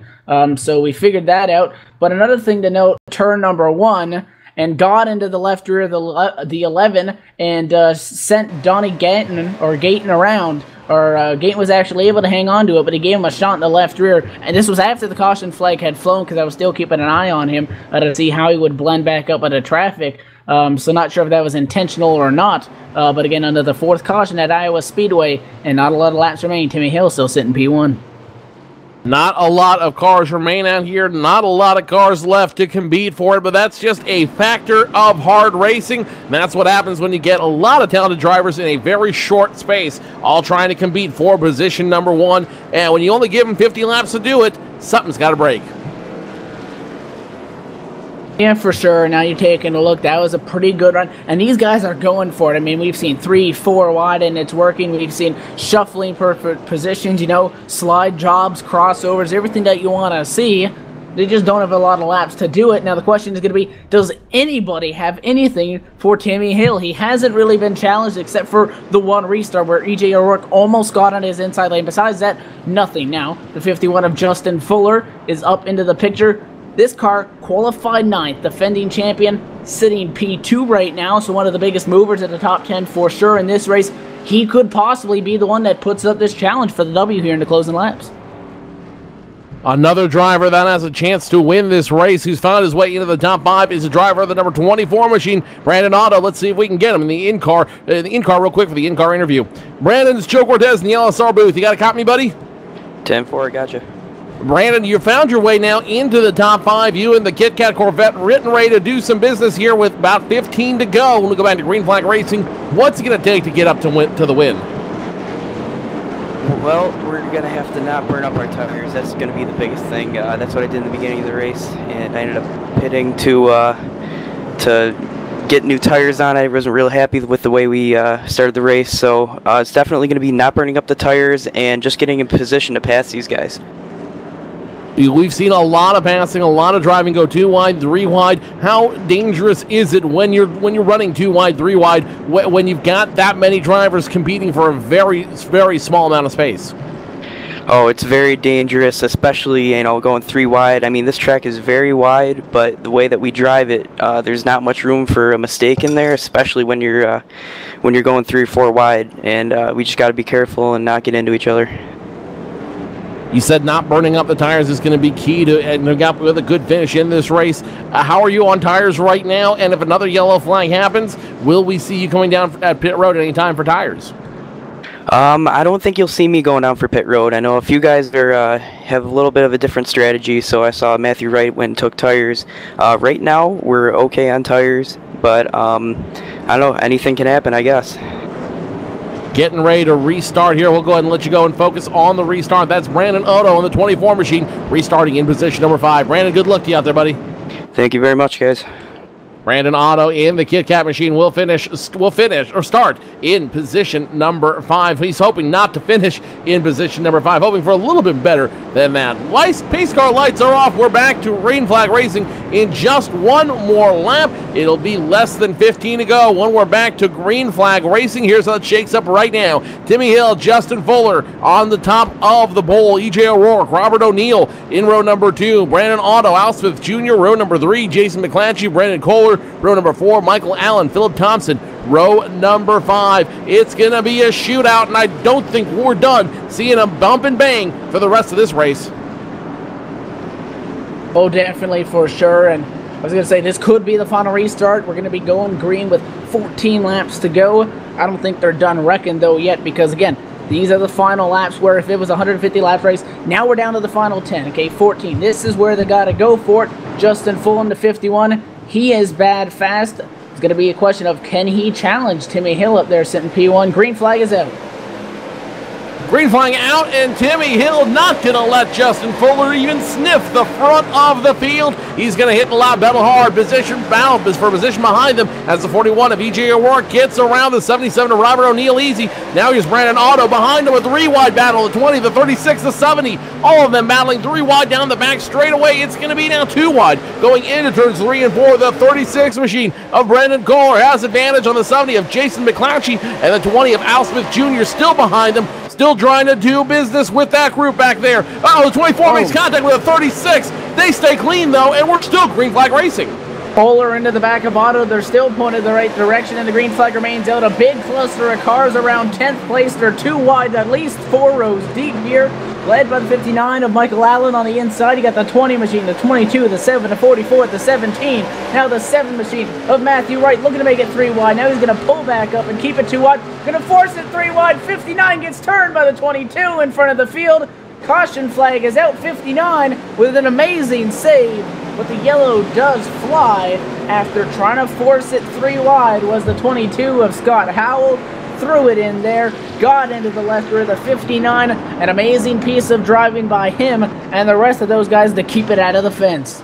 [SPEAKER 2] So we figured that out. But another thing to note, turn number 1, and got into the left rear of the 11 and sent Donnie Gayton around. Gayton was actually able to hang on to it, but he gave him a shot in the left rear. And this was after the caution flag had flown, because I was still keeping an eye on him to see how he would blend back up into traffic. So not sure if that was intentional or not. But again, under the 4th caution at Iowa Speedway, and not a lot of laps remain, Timmy Hill still sitting P1.
[SPEAKER 1] Not a lot of cars remain out here. Not a lot of cars left to compete for it, but that's just a factor of hard racing. And that's what happens when you get a lot of talented drivers in a very short space, all trying to compete for position number 1. And when you only give them 50 laps to do it, something's got to break.
[SPEAKER 2] Yeah, for sure. Now you're taking a look. That was a pretty good run. And these guys are going for it. I mean, we've seen 3, 4 wide, and it's working. We've seen shuffling perfect positions, slide jobs, crossovers, everything that you want to see. They just don't have a lot of laps to do it. Now the question is going to be, does anybody have anything for Timmy Hill? He hasn't really been challenged except for the one restart where E.J. O'Rourke almost got on his inside lane. Besides that, nothing. Now the 51 of Justin Fuller is up into the picture. This car qualified 9th, defending champion, sitting P2 right now, so one of the biggest movers at the top 10 for sure in this race. He could possibly be the one that puts up this challenge for the W here in the closing laps.
[SPEAKER 1] Another driver that has a chance to win this race, who's found his way into the top 5, is the driver of the number 24 machine, Brandon Otto. Let's see if we can get him in the in-car real quick for the in-car interview. Brandon's Joe Cortez in the LSR booth. You got a copy, buddy?
[SPEAKER 4] 10-4, gotcha.
[SPEAKER 1] Brandon, you found your way now into the top 5. You and the Kit Kat Corvette written ready to do some business here with about 15 to go. When we go back to Green Flag Racing, what's it going to take to get up to the win?
[SPEAKER 4] Well, we're going to have to not burn up our tires. That's going to be the biggest thing. That's what I did in the beginning of the race, and I ended up pitting to get new tires on. I wasn't real happy with the way we started the race, so it's definitely going to be not burning up the tires and just getting in position to pass these guys.
[SPEAKER 1] We've seen a lot of passing, a lot of driving go 2 wide, 3 wide. How dangerous is it when you're running 2 wide, 3 wide, when you've got that many drivers competing for a very, very small amount of space?
[SPEAKER 4] Oh, it's very dangerous, especially going 3 wide. I mean, this track is very wide, but the way that we drive it, there's not much room for a mistake in there, especially when you're going 3 or 4 wide. And we just got to be careful and not get into each other.
[SPEAKER 1] You said not burning up the tires is going to be key to with a good finish in this race. How are you on tires right now? And if another yellow flag happens, will we see you coming down at pit road at any time for tires?
[SPEAKER 4] I don't think you'll see me going down for pit road. I know a few guys have a little bit of a different strategy, so I saw Matthew Wright went and took tires. Right now, we're okay on tires, but I don't know, anything can happen, I guess.
[SPEAKER 1] Getting ready to restart here. We'll go ahead and let you go and focus on the restart. That's Brandon Otto on the 24 machine, restarting in position number 5. Brandon, good luck to you out there, buddy.
[SPEAKER 4] Thank you very much, guys.
[SPEAKER 1] Brandon Otto in the Kit Kat machine will start in position number 5. He's hoping not to finish in position number 5, hoping for a little bit better than that. Pace car lights are off. We're back to green flag racing in just one more lap. It'll be less than 15 to go when we're back to green flag racing. Here's how it shakes up right now. Timmy Hill, Justin Fuller on the top of the pole. EJ O'Rourke, Robert O'Neill in row number 2. Brandon Otto, Al Smith Jr., row number 3. Jason McClatchy, Brandon Kohler, row number 4, Michael Allen, Philip Thompson, row number 5. It's going to be a shootout, and I don't think we're done seeing a bump and bang for the rest of this race.
[SPEAKER 2] Oh, definitely, for sure. And I was going to say, this could be the final restart. We're going to be going green with 14 laps to go. I don't think they're done wrecking, though, yet, because, again, these are the final laps where if it was a 150-lap race, now we're down to the final 10, okay, 14. This is where they got to go for it. Justin Fulham to 51. He is bad fast. It's going to be a question of, can he challenge Timmy Hill up there sitting P1? Green flag is out.
[SPEAKER 1] Green flag out, and Timmy Hill not going to let Justin Fuller even sniff the front of the field. He's going to hit the lap battle hard. Position behind them as the 41 of EJ O'Rourke gets around the 77 of Robert O'Neill easy. Now here's Brandon Otto behind him with 3 wide battle, the 20, the 36, the 70. All of them battling 3 wide down the back straight away. It's going to be now 2 wide going into turns 3 and 4. The 36 machine of Brandon Kohler has advantage on the 70 of Jason McClatchy, and the 20 of Al Smith Jr. still behind them. Still trying to do business with that group back there. Oh, the 24 makes contact with a 36. They stay clean, though, and we're still green flag racing.
[SPEAKER 2] Polar into the back of Otto. They're still pointed the right direction, and the green flag remains out. A big cluster of cars around 10th place. They're 2 wide, at least 4 rows deep here. Led by the 59 of Michael Allen on the inside. You got the 20 machine, the 22, the 7, the 44, the 17. Now the 7 machine of Matthew Wright looking to make it 3 wide. Now he's going to pull back up and keep it 2 wide. Going to force it 3 wide. 59 gets turned by the 22 in front of the field. Caution flag is out. 59 with an amazing save. But the yellow does fly after trying to force it 3 wide was the 22 of Scott Howell. Threw it in there, got into the left rear, the 59, an amazing piece of driving by him and the rest of those guys to keep it out of the fence.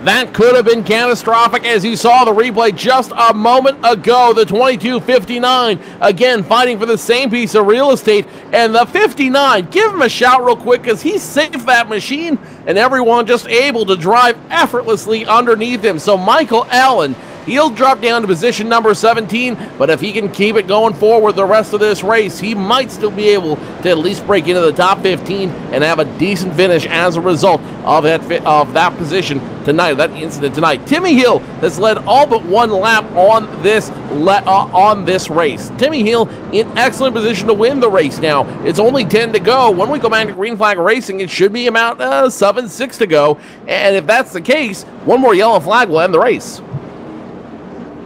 [SPEAKER 1] That could have been catastrophic, as you saw the replay just a moment ago. The 22-59, again, fighting for the same piece of real estate. And the 59, give him a shout real quick, because he saved that machine, and everyone just able to drive effortlessly underneath him. So Michael Allen, he'll drop down to position number 17, but if he can keep it going forward the rest of this race, he might still be able to at least break into the top 15 and have a decent finish as a result of that position tonight, that incident tonight. Timmy Hill has led all but 1 lap on this race. Timmy Hill in excellent position to win the race now. It's only 10 to go. When we go back to green flag racing, it should be about 7-6 to go, and if that's the case, 1 more yellow flag will end the race.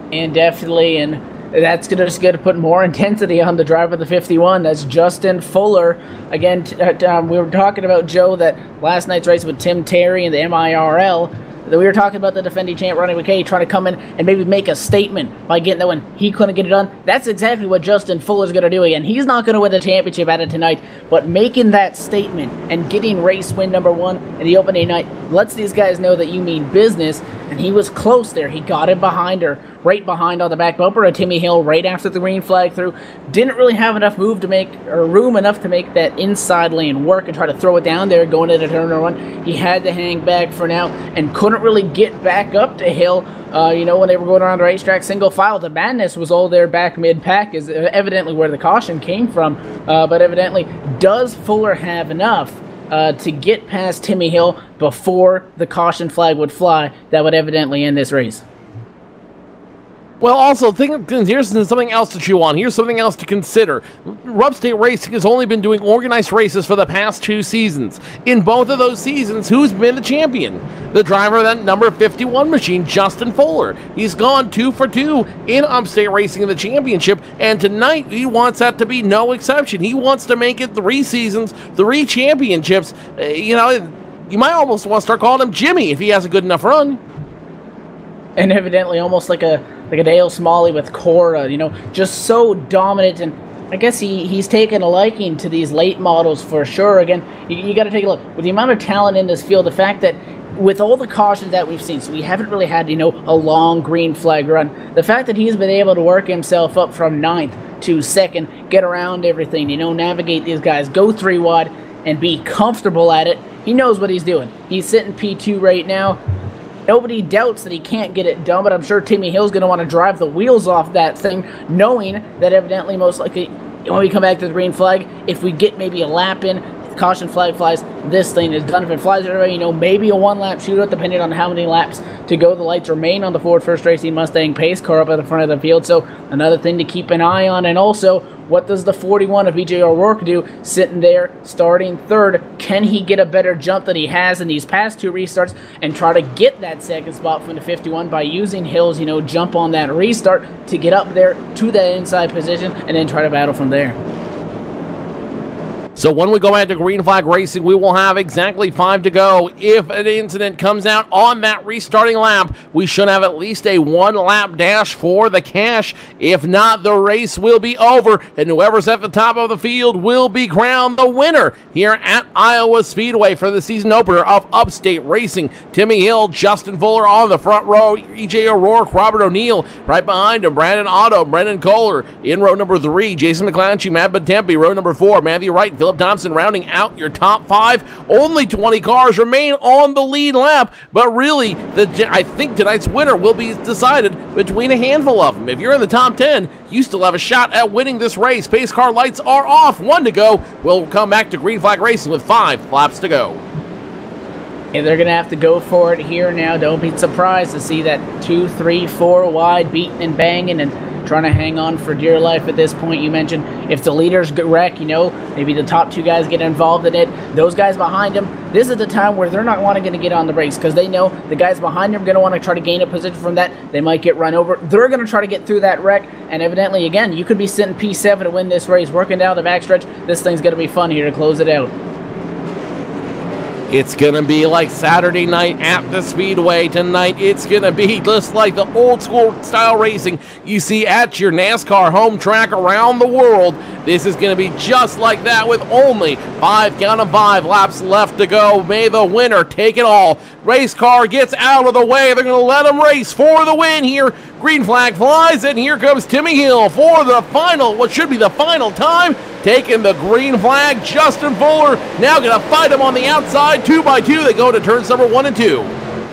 [SPEAKER 2] And definitely, and that's just going to put more intensity on the driver of the 51. That's Justin Fuller. Again, we were talking about, Joe, that last night's race with Tim Terry and the MIRL, that we were talking about the defending champ Ronnie McKay trying to come in and maybe make a statement by getting that one. He couldn't get it done. That's exactly what Justin Fuller's going to do again. He's not going to win the championship at it tonight, but making that statement and getting race win number 1 in the opening night lets these guys know that you mean business, and he was close there. He got it behind her, right behind on the back bumper of Timmy Hill right after the green flag through. Didn't really have enough room enough to make that inside lane work and try to throw it down there going into turn number 1. He had to hang back for now and couldn't really get back up to Hill. When they were going around the racetrack single file, the madness was all there back mid-pack, is evidently where the caution came from. But evidently, does Fuller have enough to get past Timmy Hill before the caution flag would fly? That would evidently end this race.
[SPEAKER 1] Well, also, here's something else to chew on. Here's something else to consider. Upstate Racing has only been doing organized races for the past 2 seasons. In both of those seasons, who's been the champion? The driver of that number 51 machine, Justin Fuller. He's gone 2 for 2 in Upstate Racing in the championship, and tonight he wants that to be no exception. He wants to make it 3 seasons, 3 championships. You might almost want to start calling him Jimmy if he has a good enough run.
[SPEAKER 2] And evidently almost like a Dale Smalley with Cora, just so dominant. And I guess he's taken a liking to these late models for sure. Again, you got to take a look. With the amount of talent in this field, the fact that with all the cautions that we've seen, so we haven't really had, a long green flag run. The fact that he's been able to work himself up from 9th to 2nd, get around everything, navigate these guys, go 3 wide, and be comfortable at it, he knows what he's doing. He's sitting P2 right now. Nobody doubts that he can't get it done, but I'm sure Timmy Hill's going to want to drive the wheels off that thing, knowing that evidently, most likely, when we come back to the green flag, if we get maybe a lap in, caution flag flies, this thing is done. If it flies everywhere, maybe a 1-lap shootout, depending on how many laps to go. The lights remain on the Ford First Racing Mustang pace car up at the front of the field, so another thing to keep an eye on. And also, what does the 41 of EJ O'Rourke do, sitting there, starting 3rd? Can he get a better jump than he has in these past 2 restarts and try to get that 2nd spot from the 51 by using Hill's, jump on that restart to get up there to that inside position and then try to battle from there?
[SPEAKER 1] So when we go out to green flag racing, we will have exactly 5 to go. If an incident comes out on that restarting lap, we should have at least a 1-lap dash for the cash. If not, the race will be over, and whoever's at the top of the field will be crowned the winner here at Iowa Speedway for the season opener of Upstate Racing. Timmy Hill, Justin Fuller on the front row, EJ O'Rourke, Robert O'Neill right behind him, Brandon Otto, Brendan Kohler in row number 3, Jason McClancy, Matt Bontempi, row number 4, Matthew Wright, Philip Thompson rounding out your top 5. Only 20 cars remain on the lead lap, but really, I think tonight's winner will be decided between a handful of them. If you're in the top 10, you still have a shot at winning this race. Pace car lights are off. 1 to go. We'll come back to green flag racing with 5 laps to go.
[SPEAKER 2] And they're going to have to go for it here now. Don't be surprised to see that 2, 3, 4 wide beating and banging and trying to hang on for dear life at this point. You mentioned if the leaders wreck, maybe the top 2 guys get involved in it. Those guys behind them, this is the time where they're not going to get on the brakes because they know the guys behind them are going to want to try to gain a position from that. They might get run over. They're going to try to get through that wreck, and evidently, again, you could be sitting P7 to win this race, working down the backstretch. This thing's going to be fun here to close it out.
[SPEAKER 1] It's going to be like Saturday night at the Speedway tonight. It's going to be just like the old school style racing you see at your NASCAR home track around the world. This is going to be just like that with only 5 laps left to go. May the winner take it all. Race car gets out of the way. They're going to let them race for the win here. Green flag flies, and here comes Timmy Hill for the final, what should be the final time, taking the green flag. Justin Fuller now going to fight him on the outside. 2 by 2, they go to turns number 1 and 2.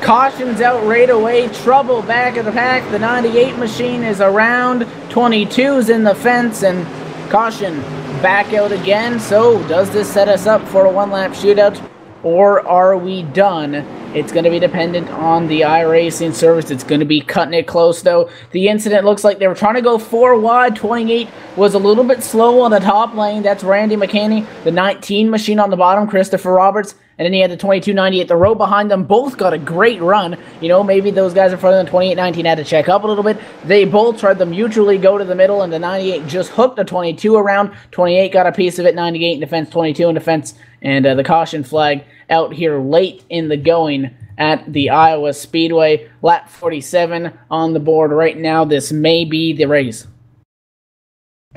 [SPEAKER 2] Cautions out right away. Trouble back of the pack. The 98 machine is around. 22's in the fence, and caution back out again. So does this set us up for a 1-lap shootout, or are we done? It's going to be dependent on the iRacing service. It's going to be cutting it close, though. The incident looks like they were trying to go 4 wide. 28 was a little bit slow on the top lane. That's Randy McKinney. The 19 machine on the bottom, Christopher Roberts. And then he had the 22.98. The row behind them both got a great run. Maybe those guys in front of the 28.19 had to check up a little bit. They both tried to mutually go to the middle, and the 98 just hooked the 22 around. 28 got a piece of it, 98 in defense, 22 in defense. And the caution flag out here late in the going at the Iowa Speedway. Lap 47 on the board right now. This may be the race.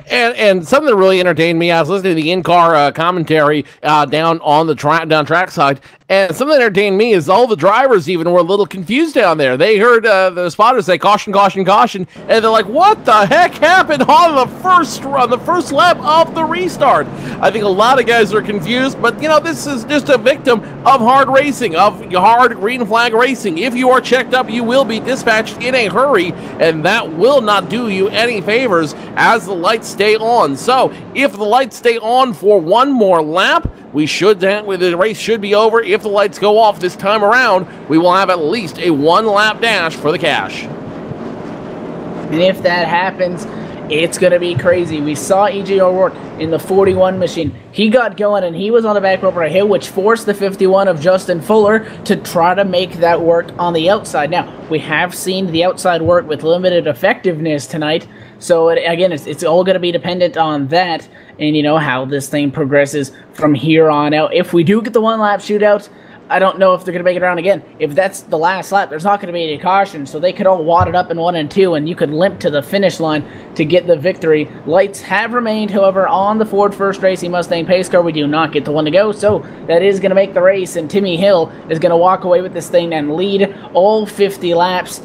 [SPEAKER 1] And something that really entertained me, I was listening to the in-car commentary down on the track side, and something that entertained me is all the drivers even were a little confused down there. They heard the spotters say caution, caution, caution, and they're like, "What the heck happened on the first lap of the restart?" I think a lot of guys are confused, but this is just a victim of hard racing, of hard green flag racing. If you are checked up, you will be dispatched in a hurry, and that will not do you any favors as the lights stay on. So if the lights stay on for 1 more lap, the race should be over. If the lights go off this time around, we will have at least a 1-lap dash for the cash.
[SPEAKER 2] And if that happens, it's going to be crazy. We saw EJ O'Rourke in the 41 machine. He got going, and he was on the back rope right here, which forced the 51 of Justin Fuller to try to make that work on the outside. Now, we have seen the outside work with limited effectiveness tonight, so again, it's all going to be dependent on that and, how this thing progresses from here on out. If we do get the 1-lap shootout, I don't know if they're going to make it around again. If that's the last lap, there's not going to be any caution, so they could all wad it up in 1 and 2, and you could limp to the finish line to get the victory. Lights have remained, however, on the Ford First Racing Mustang pace car. We do not get the one to go, so that is going to make the race, and Timmy Hill is going to walk away with this thing and lead all 50 laps.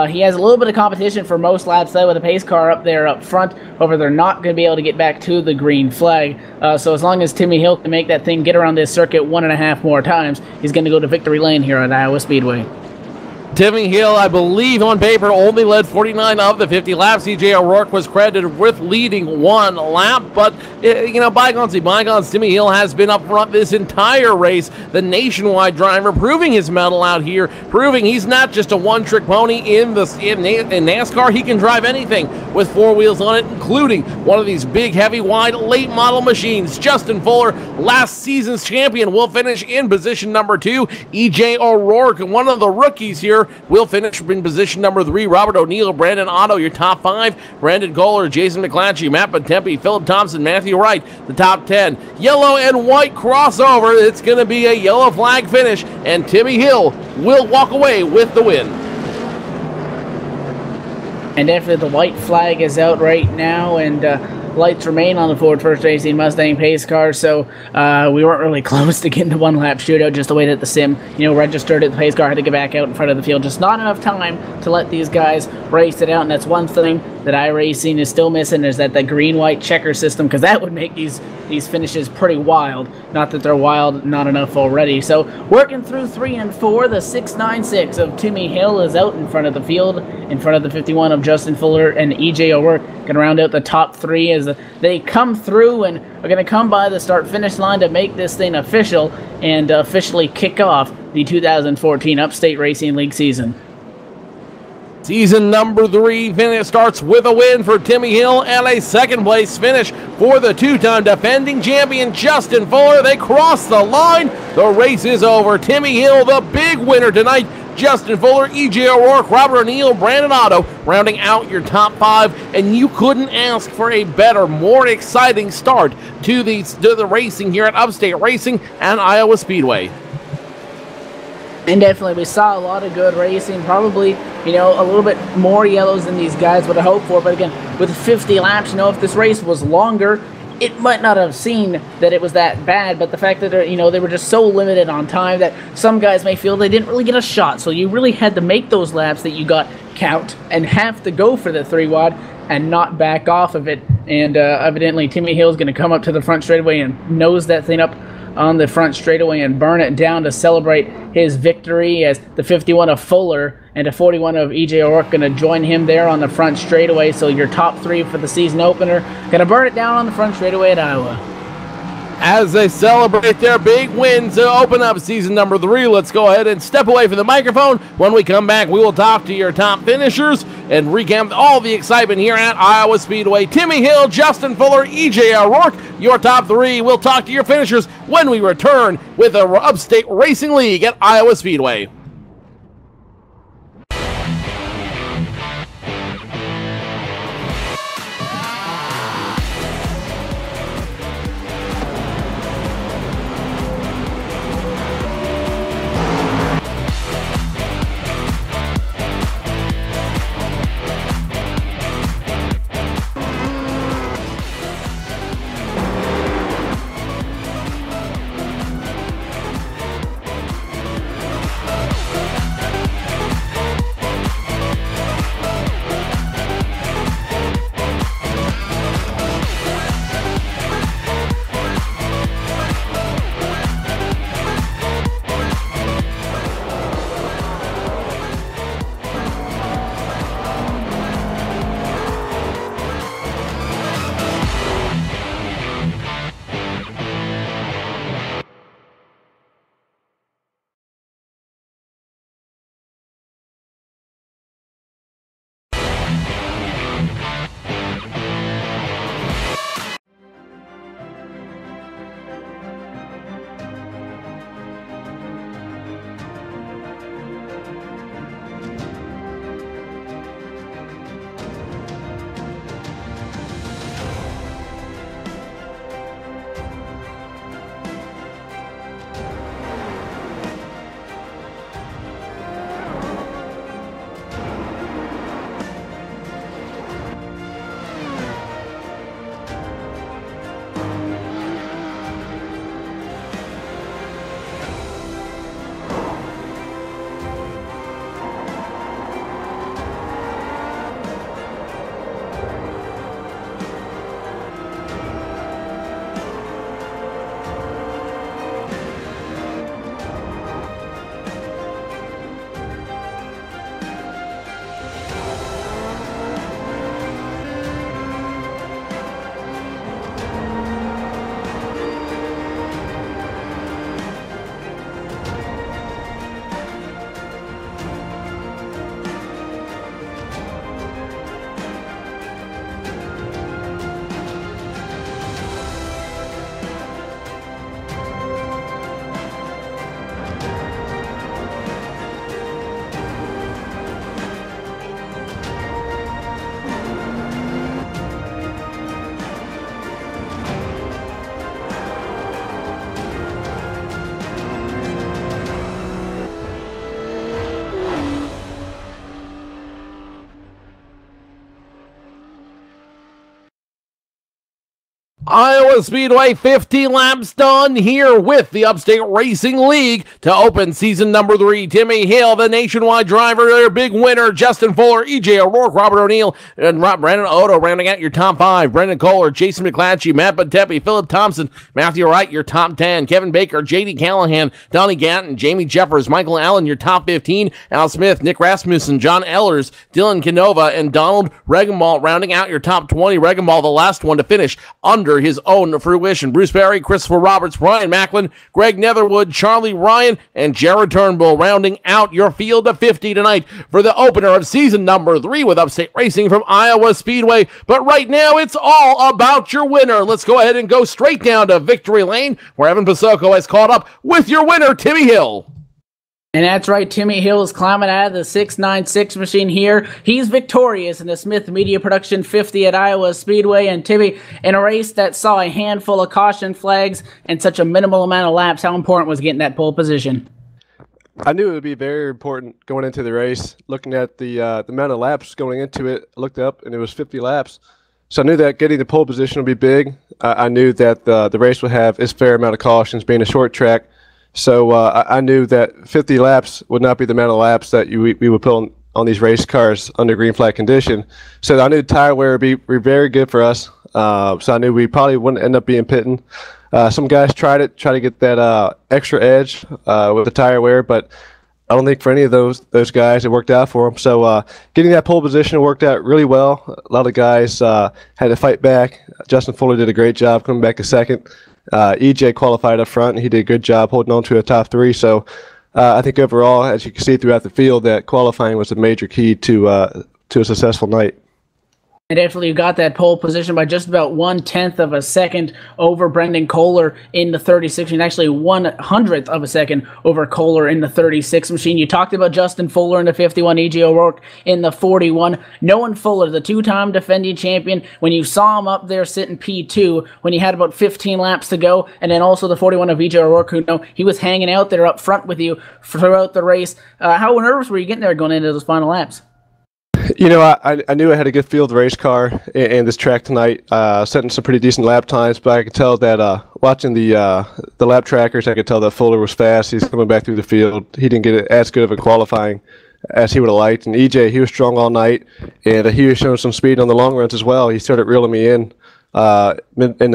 [SPEAKER 2] He has a little bit of competition for most laps, though, with a pace car up there up front. However, they're not going to be able to get back to the green flag. So as long as Timmy Hill can make that thing get around this circuit 1.5 more times, he's going to go to victory lane here at Iowa Speedway.
[SPEAKER 1] Timmy Hill, I believe on paper, only led 49 of the 50 laps. E.J. O'Rourke was credited with leading 1 lap, but, bygones be bygones. Timmy Hill has been up front this entire race. The nationwide driver proving his mettle out here, proving he's not just a one-trick pony in NASCAR. He can drive anything with 4 wheels on it, including one of these big, heavy, wide, late model machines. Justin Fuller, last season's champion, will finish in position number 2. E.J. O'Rourke, one of the rookies here, will finish in position number 3. Robert O'Neill, Brandon Otto, your top 5. Brandon Kohler, Jason McClatchy, Matt Bontempi, Philip Thompson, Matthew Wright, the top 10. Yellow and white crossover. It's going to be a yellow flag finish, and Timmy Hill will walk away with the win.
[SPEAKER 2] And after the white flag is out right now, and lights remain on the Ford First Racing Mustang pace car, so we weren't really close to getting to 1-lap shootout, just the way that the sim, registered it. The pace car had to get back out in front of the field. Just not enough time to let these guys race it out, and that's one thing that iRacing is still missing, is that the green-white checker system, because that would make these finishes pretty wild. Not that they're wild, not enough already. So working through 3 and 4, the 696 of Timmy Hill is out in front of the field, in front of the 51 of Justin Fuller and E.J. O'Rourke. Going to round out the top 3 as they come through and are going to come by the start-finish line to make this thing official and officially kick off the 2014 Upstate Racing League season.
[SPEAKER 1] Season number 3 finish starts with a win for Timmy Hill and a second-place finish for the 2-time defending champion Justin Fuller. They cross the line. The race is over. Timmy Hill, the big winner tonight. Justin Fuller, E.J. O'Rourke, Robert O'Neill, Brandon Otto, rounding out your top 5, and you couldn't ask for a better, more exciting start to the racing here at Upstate Racing and Iowa Speedway.
[SPEAKER 2] And definitely, we saw a lot of good racing. Probably, a little bit more yellows than these guys would have hoped for. But again, with 50 laps, if this race was longer, it might not have seemed that it was that bad. But the fact that, they were just so limited on time that some guys may feel they didn't really get a shot. So you really had to make those laps that you got count and have to go for the 3-wad and not back off of it. And evidently, Timmy Hill's going to come up to the front straightaway and nose that thing up on the front straightaway and burn it down to celebrate his victory, as the 51 of Fuller and a 41 of E.J. O'Rourke going to join him there on the front straightaway. So your top 3 for the season opener going to burn it down on the front straightaway at Iowa.
[SPEAKER 1] As they celebrate their big win to open up season number 3, let's go ahead and step away from the microphone. When we come back, we will talk to your top finishers and recap all the excitement here at Iowa Speedway. Timmy Hill, Justin Fuller, E.J. O'Rourke, your top 3. We'll talk to your finishers when we return with the Upstate Racing League at Iowa Speedway. Iowa Speedway 50 laps done here with the Upstate Racing League to open season number 3. Timmy Hill, the nationwide driver, their big winner. Justin Fuller, EJ O'Rourke, Robert O'Neill, and Brandon Odo rounding out your top 5. Brendan Kohler, Jason McClatchy, Matt Bontepi, Philip Thompson, Matthew Wright, your top 10. Kevin Baker, JD Callahan, Donnie Gatton, Jamie Jeffers, Michael Allen, your top 15. Al Smith, Nick Rasmussen, John Ellers, Dylan Canova, and Donald Regenball rounding out your top 20. Regenball, the last one to finish under his own fruition. Bruce Berry, Christopher Roberts, Brian Macklin, Greg Netherwood, Charlie Ryan, and Jared Turnbull rounding out your field of 50 tonight for the opener of season number 3 with Upstate Racing from Iowa Speedway. But right now, it's all about your winner. Let's go ahead and go straight down to Victory Lane, where Evan Pasoko has caught up with your winner, Timmy Hill.
[SPEAKER 2] And that's right, Timmy Hill is climbing out of the 696 machine here. He's victorious in the Smith Media Production 50 at Iowa Speedway. And Timmy, in a race that saw a handful of caution flags and such a minimal amount of laps, how important was getting that pole position?
[SPEAKER 5] I knew it would be very important going into the race. Looking at the amount of laps going into it, I looked up and it was 50 laps. So I knew that getting the pole position would be big. I knew that the race would have its fair amount of cautions, being a short track. So I knew that 50 laps would not be the amount of laps that we would put on these race cars under green flag condition. So I knew tire wear would be very good for us. So I knew we probably wouldn't end up being pitting. Some guys try to get that extra edge with the tire wear, but I don't think for any of those guys it worked out for them. So getting that pole position worked out really well. A lot of guys had to fight back. Justin Fuller did a great job coming back to second. EJ qualified up front, and he did a good job holding on to a top 3. So I think overall, as you can see throughout the field, that qualifying was a major key to a successful night.
[SPEAKER 2] And definitely you got that pole position by just about 1/10 of a second over Brendan Kohler in the 36, and actually 1/100th of a second over Kohler in the 36 machine. You talked about Justin Fuller in the 51, EJ O'Rourke in the 41. Noah Fuller, the 2-time defending champion, when you saw him up there sitting P2, when he had about 15 laps to go, and then also the 41 of EJ O'Rourke, who he was hanging out there up front with you throughout the race. How nervous were you getting there going into those final laps?
[SPEAKER 5] You know, I knew I had a good field race car in this track tonight, setting some pretty decent lap times, but I could tell that watching the lap trackers, I could tell that Fuller was fast. He's coming back through the field. He didn't get as good of a qualifying as he would have liked. And EJ, he was strong all night, and he was showing some speed on the long runs as well. He started reeling me in the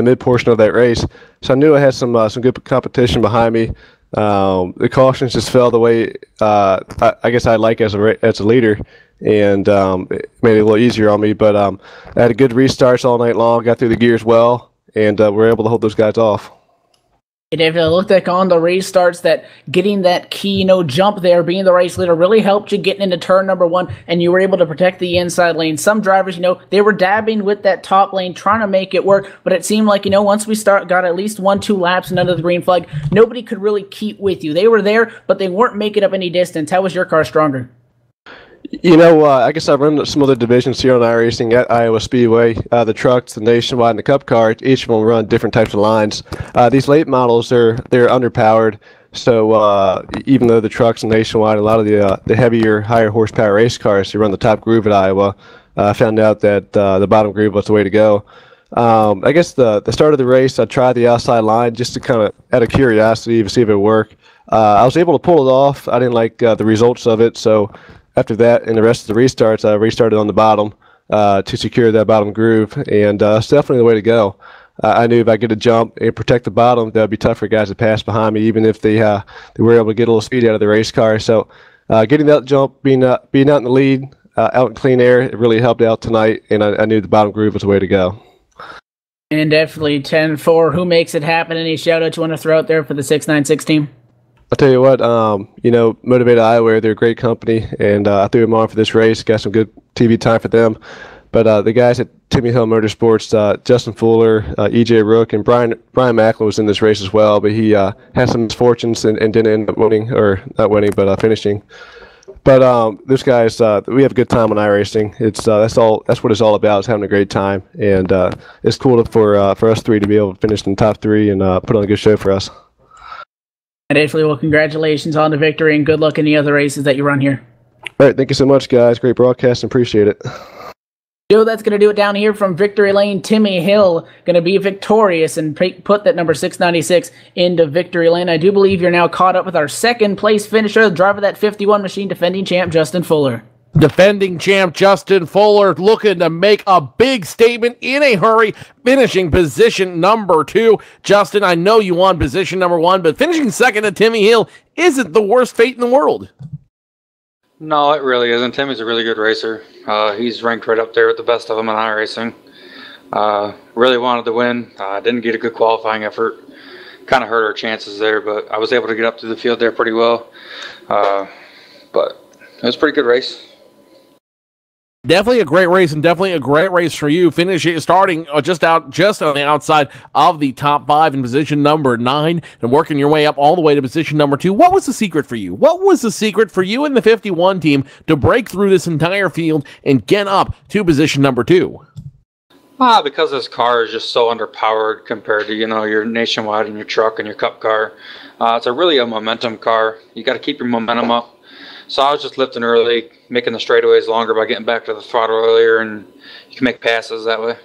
[SPEAKER 5] mid portion of that race. So I knew I had some good competition behind me. The cautions just fell the way I guess I like as a leader, and it made it a little easier on me. But I had a good restarts all night long, got through the gears well, and were able to hold those guys off.
[SPEAKER 2] It definitely looked like on the restarts that getting that key jump there, being the race leader, really helped you getting into turn number 1, and you were able to protect the inside lane. Some drivers, they were dabbing with that top lane, trying to make it work, but it seemed like, once we got at least 1-2 laps and under the green flag, nobody could really keep with you. They were there, but they weren't making up any distance. How was your car stronger?
[SPEAKER 5] I guess I run some other divisions here on iRacing at Iowa Speedway. The trucks, the Nationwide, and the Cup cars, each of them run different types of lines. These late models, they're underpowered. So even though the trucks and Nationwide, a lot of the heavier, higher horsepower race cars, they run the top groove at Iowa. I found out that the bottom groove was the way to go. I guess the start of the race, I tried the outside line just to kind of out of curiosity to see if it would work. I was able to pull it off. I didn't like the results of it, so after that, in the rest of the restarts, I restarted on the bottom to secure that bottom groove, and it's definitely the way to go. I knew if I get a jump and protect the bottom, that would be tough for guys to pass behind me, even if they were able to get a little speed out of the race car. So getting that jump, being out in the lead, out in clean air, it really helped out tonight, and I knew the bottom groove was the way to go.
[SPEAKER 2] And definitely 10-4. Who makes it happen? Any shout-outs you want to throw out there for the 696 team?
[SPEAKER 5] I'll tell you what, Motivated Eyewear, they're a great company, and I threw them on for this race, got some good TV time for them. But the guys at Timmy Hill Motorsports, Justin Fuller, EJ O'Rourke, and Brian Macklin was in this race as well, but he had some misfortunes and didn't end up winning, or not winning, but finishing. But those guys, we have a good time on iRacing. That's what it's all about, is having a great time, and it's cool for us three to be able to finish in the top 3 and put on a good show for us.
[SPEAKER 2] And definitely, well, congratulations on the victory, and good luck in the other races that you run here.
[SPEAKER 5] All right, thank you so much, guys. Great broadcast, and appreciate it.
[SPEAKER 2] Joe, that's going to do it down here from Victory Lane. Timmy Hill going to be victorious and put that number 696 into Victory Lane. I do believe you're now caught up with our second place finisher, the driver of that 51 machine, defending champ Justin Fuller.
[SPEAKER 1] Defending champ Justin Fuller looking to make a big statement in a hurry, finishing position number 2. Justin, I know you won position number 1, but finishing second to Timmy Hill isn't the worst fate in the world.
[SPEAKER 6] No, it really isn't. Timmy's a really good racer. He's ranked right up there with the best of them in iRacing. Really wanted to win. Didn't get a good qualifying effort. Kind of hurt our chances there, but I was able to get up to the field there pretty well. But it was a pretty good race.
[SPEAKER 1] Definitely a great race, and definitely a great race for you. Starting just on the outside of the top 5 in position number 9 and working your way up all the way to position number 2. What was the secret for you? What was the secret for you and the 51 team to break through this entire field and get up to position number 2?
[SPEAKER 6] Because this car is just so underpowered compared to, your Nationwide and your truck and your Cup car. It's really a momentum car. You got to keep your momentum up. So I was just lifting early, making the straightaways longer by getting back to the throttle earlier, and you can make passes that way.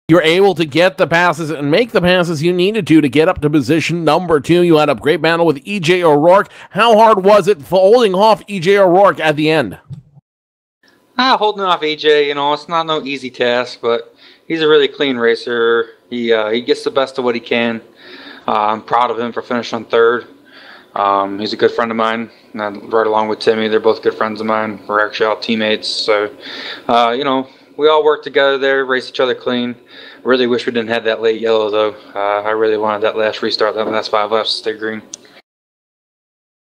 [SPEAKER 1] You're able to get the passes and make the passes you needed to get up to position number 2. You had a great battle with E.J. O'Rourke. How hard was it holding off E.J. O'Rourke at the end?
[SPEAKER 6] Holding off E.J., it's not no easy task, but he's a really clean racer. He gets the best of what he can. I'm proud of him for finishing third. He's a good friend of mine, and right along with Timmy, they're both good friends of mine. We're actually all teammates, so, we all work together there, race each other clean. Really wish we didn't have that late yellow, though. I really wanted that last restart, that last 5 laps to stay green.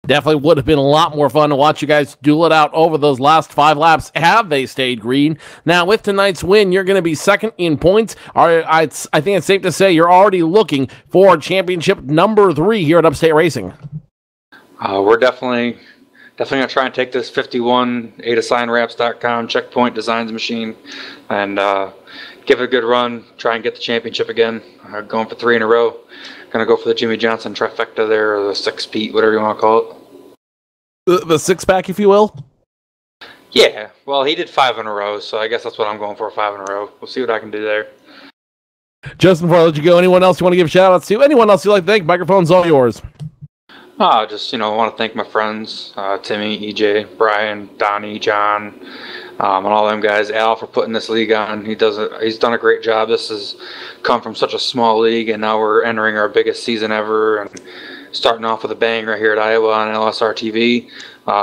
[SPEAKER 1] Definitely would have been a lot more fun to watch you guys duel it out over those last 5 laps. Have they stayed green? Now, with tonight's win, you're going to be second in points. I think it's safe to say you're already looking for championship number 3 here at Upstate Racing.
[SPEAKER 6] We're definitely going to try and take this 51 AdaSignWraps.com checkpoint designs machine and give it a good run, try and get the championship again. Going for 3 in a row. Going to go for the Jimmy Johnson trifecta there, or the 6-peat, whatever you want to call
[SPEAKER 1] it. The 6-pack, if you will?
[SPEAKER 6] Yeah, well, he did 5 in a row, so I guess that's what I'm going for, 5 in a row. We'll see what I can do there.
[SPEAKER 1] Justin, before I let you go, anyone else you want to give shout-outs to? Anyone else you'd like to thank? Microphone's all yours.
[SPEAKER 6] Just, I want to thank my friends, Timmy, EJ, Brian, Donnie, John, and all them guys. Al for putting this league on. He's done a great job. This has come from such a small league, and now we're entering our biggest season ever and starting off with a bang right here at Iowa on LSRTV.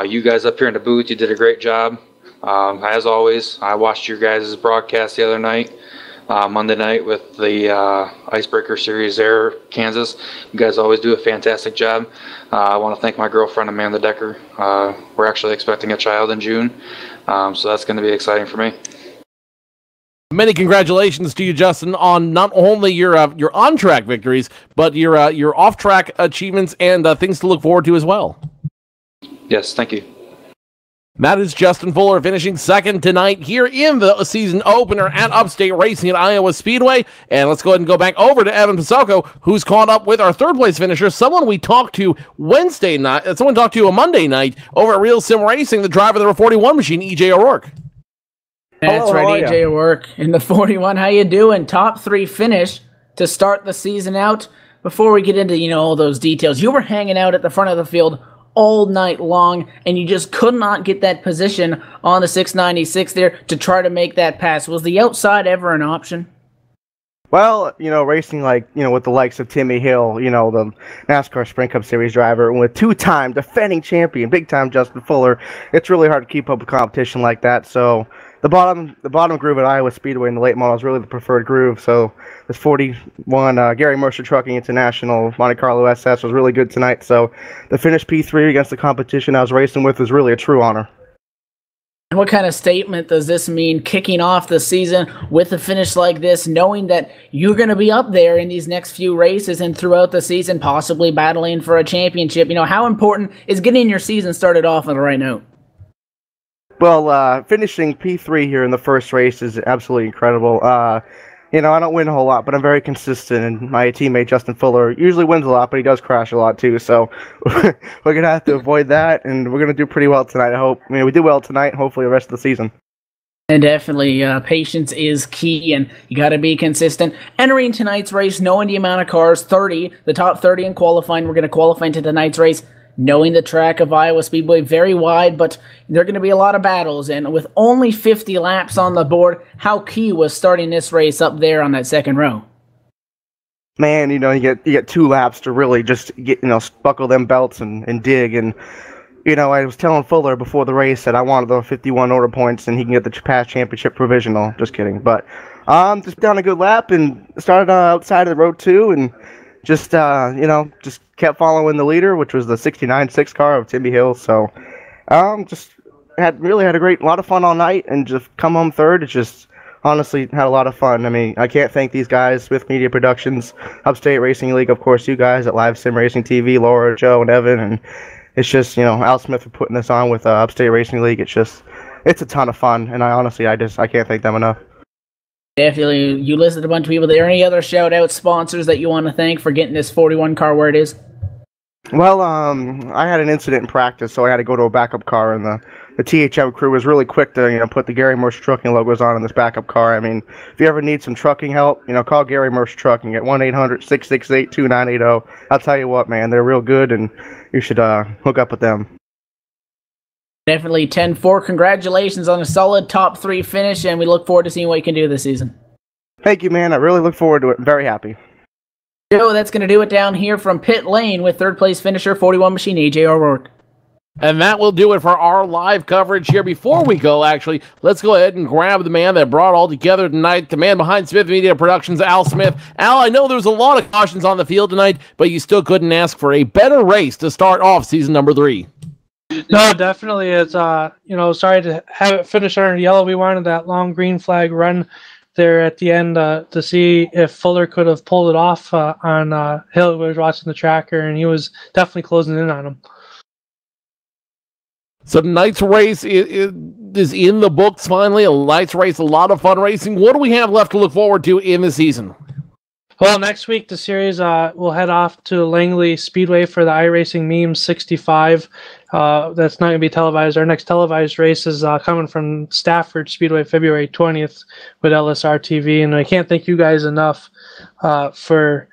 [SPEAKER 6] You guys up here in the booth, you did a great job. As always, I watched your guys' broadcast the other night. Monday night with the Icebreaker Series there, Kansas. You guys always do a fantastic job. I want to thank my girlfriend, Amanda Decker. We're actually expecting a child in June, so that's going to be exciting for me.
[SPEAKER 1] Many congratulations to you, Justin, on not only your on-track victories, but your off-track achievements and things to look forward to as well.
[SPEAKER 6] Yes, thank you.
[SPEAKER 1] That is Justin Fuller finishing second tonight here in the season opener at Upstate Racing at Iowa Speedway. And let's go ahead and go back over to Evan Pasoko, who's caught up with our third place finisher, someone we talked to Wednesday night, someone talked to a Monday night over at Real Sim Racing, the driver of the 41 machine, EJ O'Rourke.
[SPEAKER 2] That's right, EJ O'Rourke in the 41. How you doing? Top 3 finish to start the season out. Before we get into, all those details, you were hanging out at the front of the field all night long, and you just could not get that position on the 696 there to try to make that pass. Was the outside ever an option?
[SPEAKER 7] Well, racing with the likes of Timmy Hill, the NASCAR Sprint Cup Series driver, and with 2-time defending champion, big-time Justin Fuller, it's really hard to keep up with competition like that. So the bottom groove at Iowa Speedway in the late model is really the preferred groove. So this 41 Gary Mercer Trucking International Monte Carlo SS was really good tonight. So the finish P3 against the competition I was racing with is really a true honor.
[SPEAKER 2] And what kind of statement does this mean, kicking off the season with a finish like this, knowing that you're going to be up there in these next few races and throughout the season, possibly battling for a championship? How important is getting your season started off on the right note?
[SPEAKER 7] Well, finishing P3 here in the first race is absolutely incredible. I don't win a whole lot, but I'm very consistent, and my teammate Justin Fuller usually wins a lot, but he does crash a lot too, so we're going to have to avoid that, and we're going to do pretty well tonight, I hope. We do well tonight, hopefully the rest of the season.
[SPEAKER 2] And definitely, patience is key, and you got to be consistent. Entering tonight's race, knowing the amount of cars, 30, the top 30 in qualifying, we're going to qualify into tonight's race, knowing the track of Iowa Speedway, very wide, but there are going to be a lot of battles, and with only 50 laps on the board, how key was starting this race up there on that second row?
[SPEAKER 7] Man, you get 2 laps to really just get, buckle them belts and dig. And, I was telling Fuller before the race that I wanted the 51 order points and he can get the past championship provisional. Just kidding. But just done a good lap and started outside of the road 2 and just, just kept following the leader, which was the 69-6 car of Timmy Hill. So just had a lot of fun all night and just come home third. It's just honestly had a lot of fun. I mean, I can't thank these guys, Smith Media Productions, Upstate Racing League, of course, you guys at Live Sim Racing TV, Laura, Joe, and Evan, and it's just, Al Smith for putting this on with Upstate Racing League. It's a ton of fun, and I can't thank them enough.
[SPEAKER 2] Definitely, you listed a bunch of people. Are there any other shout-out sponsors that you want to thank for getting this 41 car where it is?
[SPEAKER 7] Well, I had an incident in practice, so I had to go to a backup car, and the THM crew was really quick to, put the Gary Merce Trucking logos on in this backup car. I mean, if you ever need some trucking help, call Gary Merce Trucking at 1-800-668-2980. I'll tell you what, man, they're real good, and you should hook up with them.
[SPEAKER 2] Definitely 10-4. Congratulations on a solid top 3 finish, and we look forward to seeing what you can do this season.
[SPEAKER 7] Thank you, man. I really look forward to it. I'm very happy.
[SPEAKER 2] Joe, that's going to do it down here from pit lane with third-place finisher 41 machine AJ O'Rourke.
[SPEAKER 1] And that will do it for our live coverage here. Before we go, actually, let's go ahead and grab the man that brought all together tonight, the man behind Smith Media Productions, Al Smith. Al, I know there was a lot of cautions on the field tonight, but you still couldn't ask for a better race to start off season number 3.
[SPEAKER 3] No, definitely. It's sorry to have it finish under yellow. We wanted that long green flag run there at the end to see if Fuller could have pulled it off on Hill. We was watching the tracker, and he was definitely closing in on him.
[SPEAKER 1] So tonight's race is in the books finally. A night's race, a lot of fun racing. What do we have left to look forward to in the season?
[SPEAKER 3] Well, next week the series will head off to Langley Speedway for the iRacing Memes 65. That's not going to be televised. Our next televised race is coming from Stafford Speedway February 20th with LSRTV. And I can't thank you guys enough for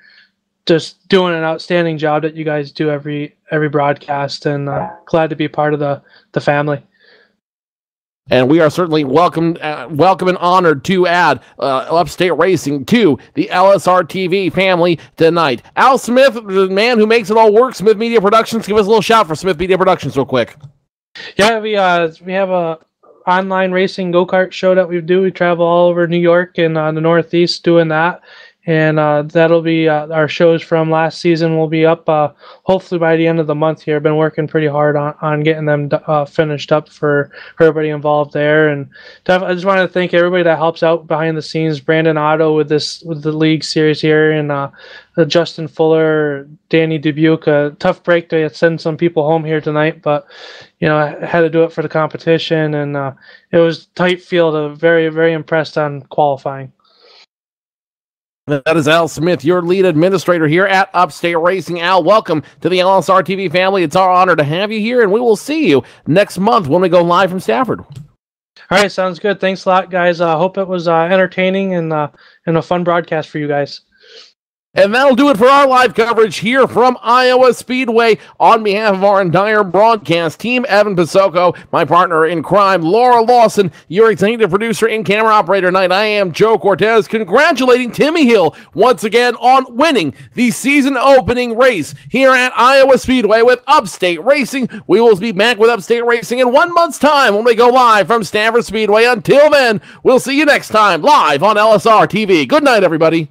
[SPEAKER 3] just doing an outstanding job that you guys do every broadcast, and glad to be part of the family.
[SPEAKER 1] And we are certainly welcome and honored to add Upstate Racing to the LSRTV family tonight. Al Smith, the man who makes it all work, Smith Media Productions. Give us a little shout for Smith Media Productions real quick.
[SPEAKER 3] Yeah, we have a online racing go-kart show that we do. We travel all over New York and the Northeast doing that. And that'll be our shows from last season will be up hopefully by the end of the month here. I've been working pretty hard on getting them finished up for everybody involved there. And I just want to thank everybody that helps out behind the scenes. Brandon Otto with the league series here, and Justin Fuller, Danny Dubuque. Tough break to send some people home here tonight, but I had to do it for the competition, and it was tight field. Very, very impressed on qualifying.
[SPEAKER 1] That is Al Smith, your lead administrator here at Upstate Racing. Al, welcome to the LSR TV family. It's our honor to have you here, and we will see you next month when we go live from Stafford.
[SPEAKER 3] All right, sounds good. Thanks a lot, guys. I hope it was entertaining and a fun broadcast for you guys.
[SPEAKER 1] And that'll do it for our live coverage here from Iowa Speedway. On behalf of our entire broadcast team, Evan Pisoko, my partner in crime, Laura Lawson, your executive producer and camera operator tonight, I am Joe Cortez, congratulating Timmy Hill once again on winning the season opening race here at Iowa Speedway with Upstate Racing. We will be back with Upstate Racing in 1 month's time when we go live from Stafford Speedway. Until then, we'll see you next time live on LSR TV. Good night, everybody.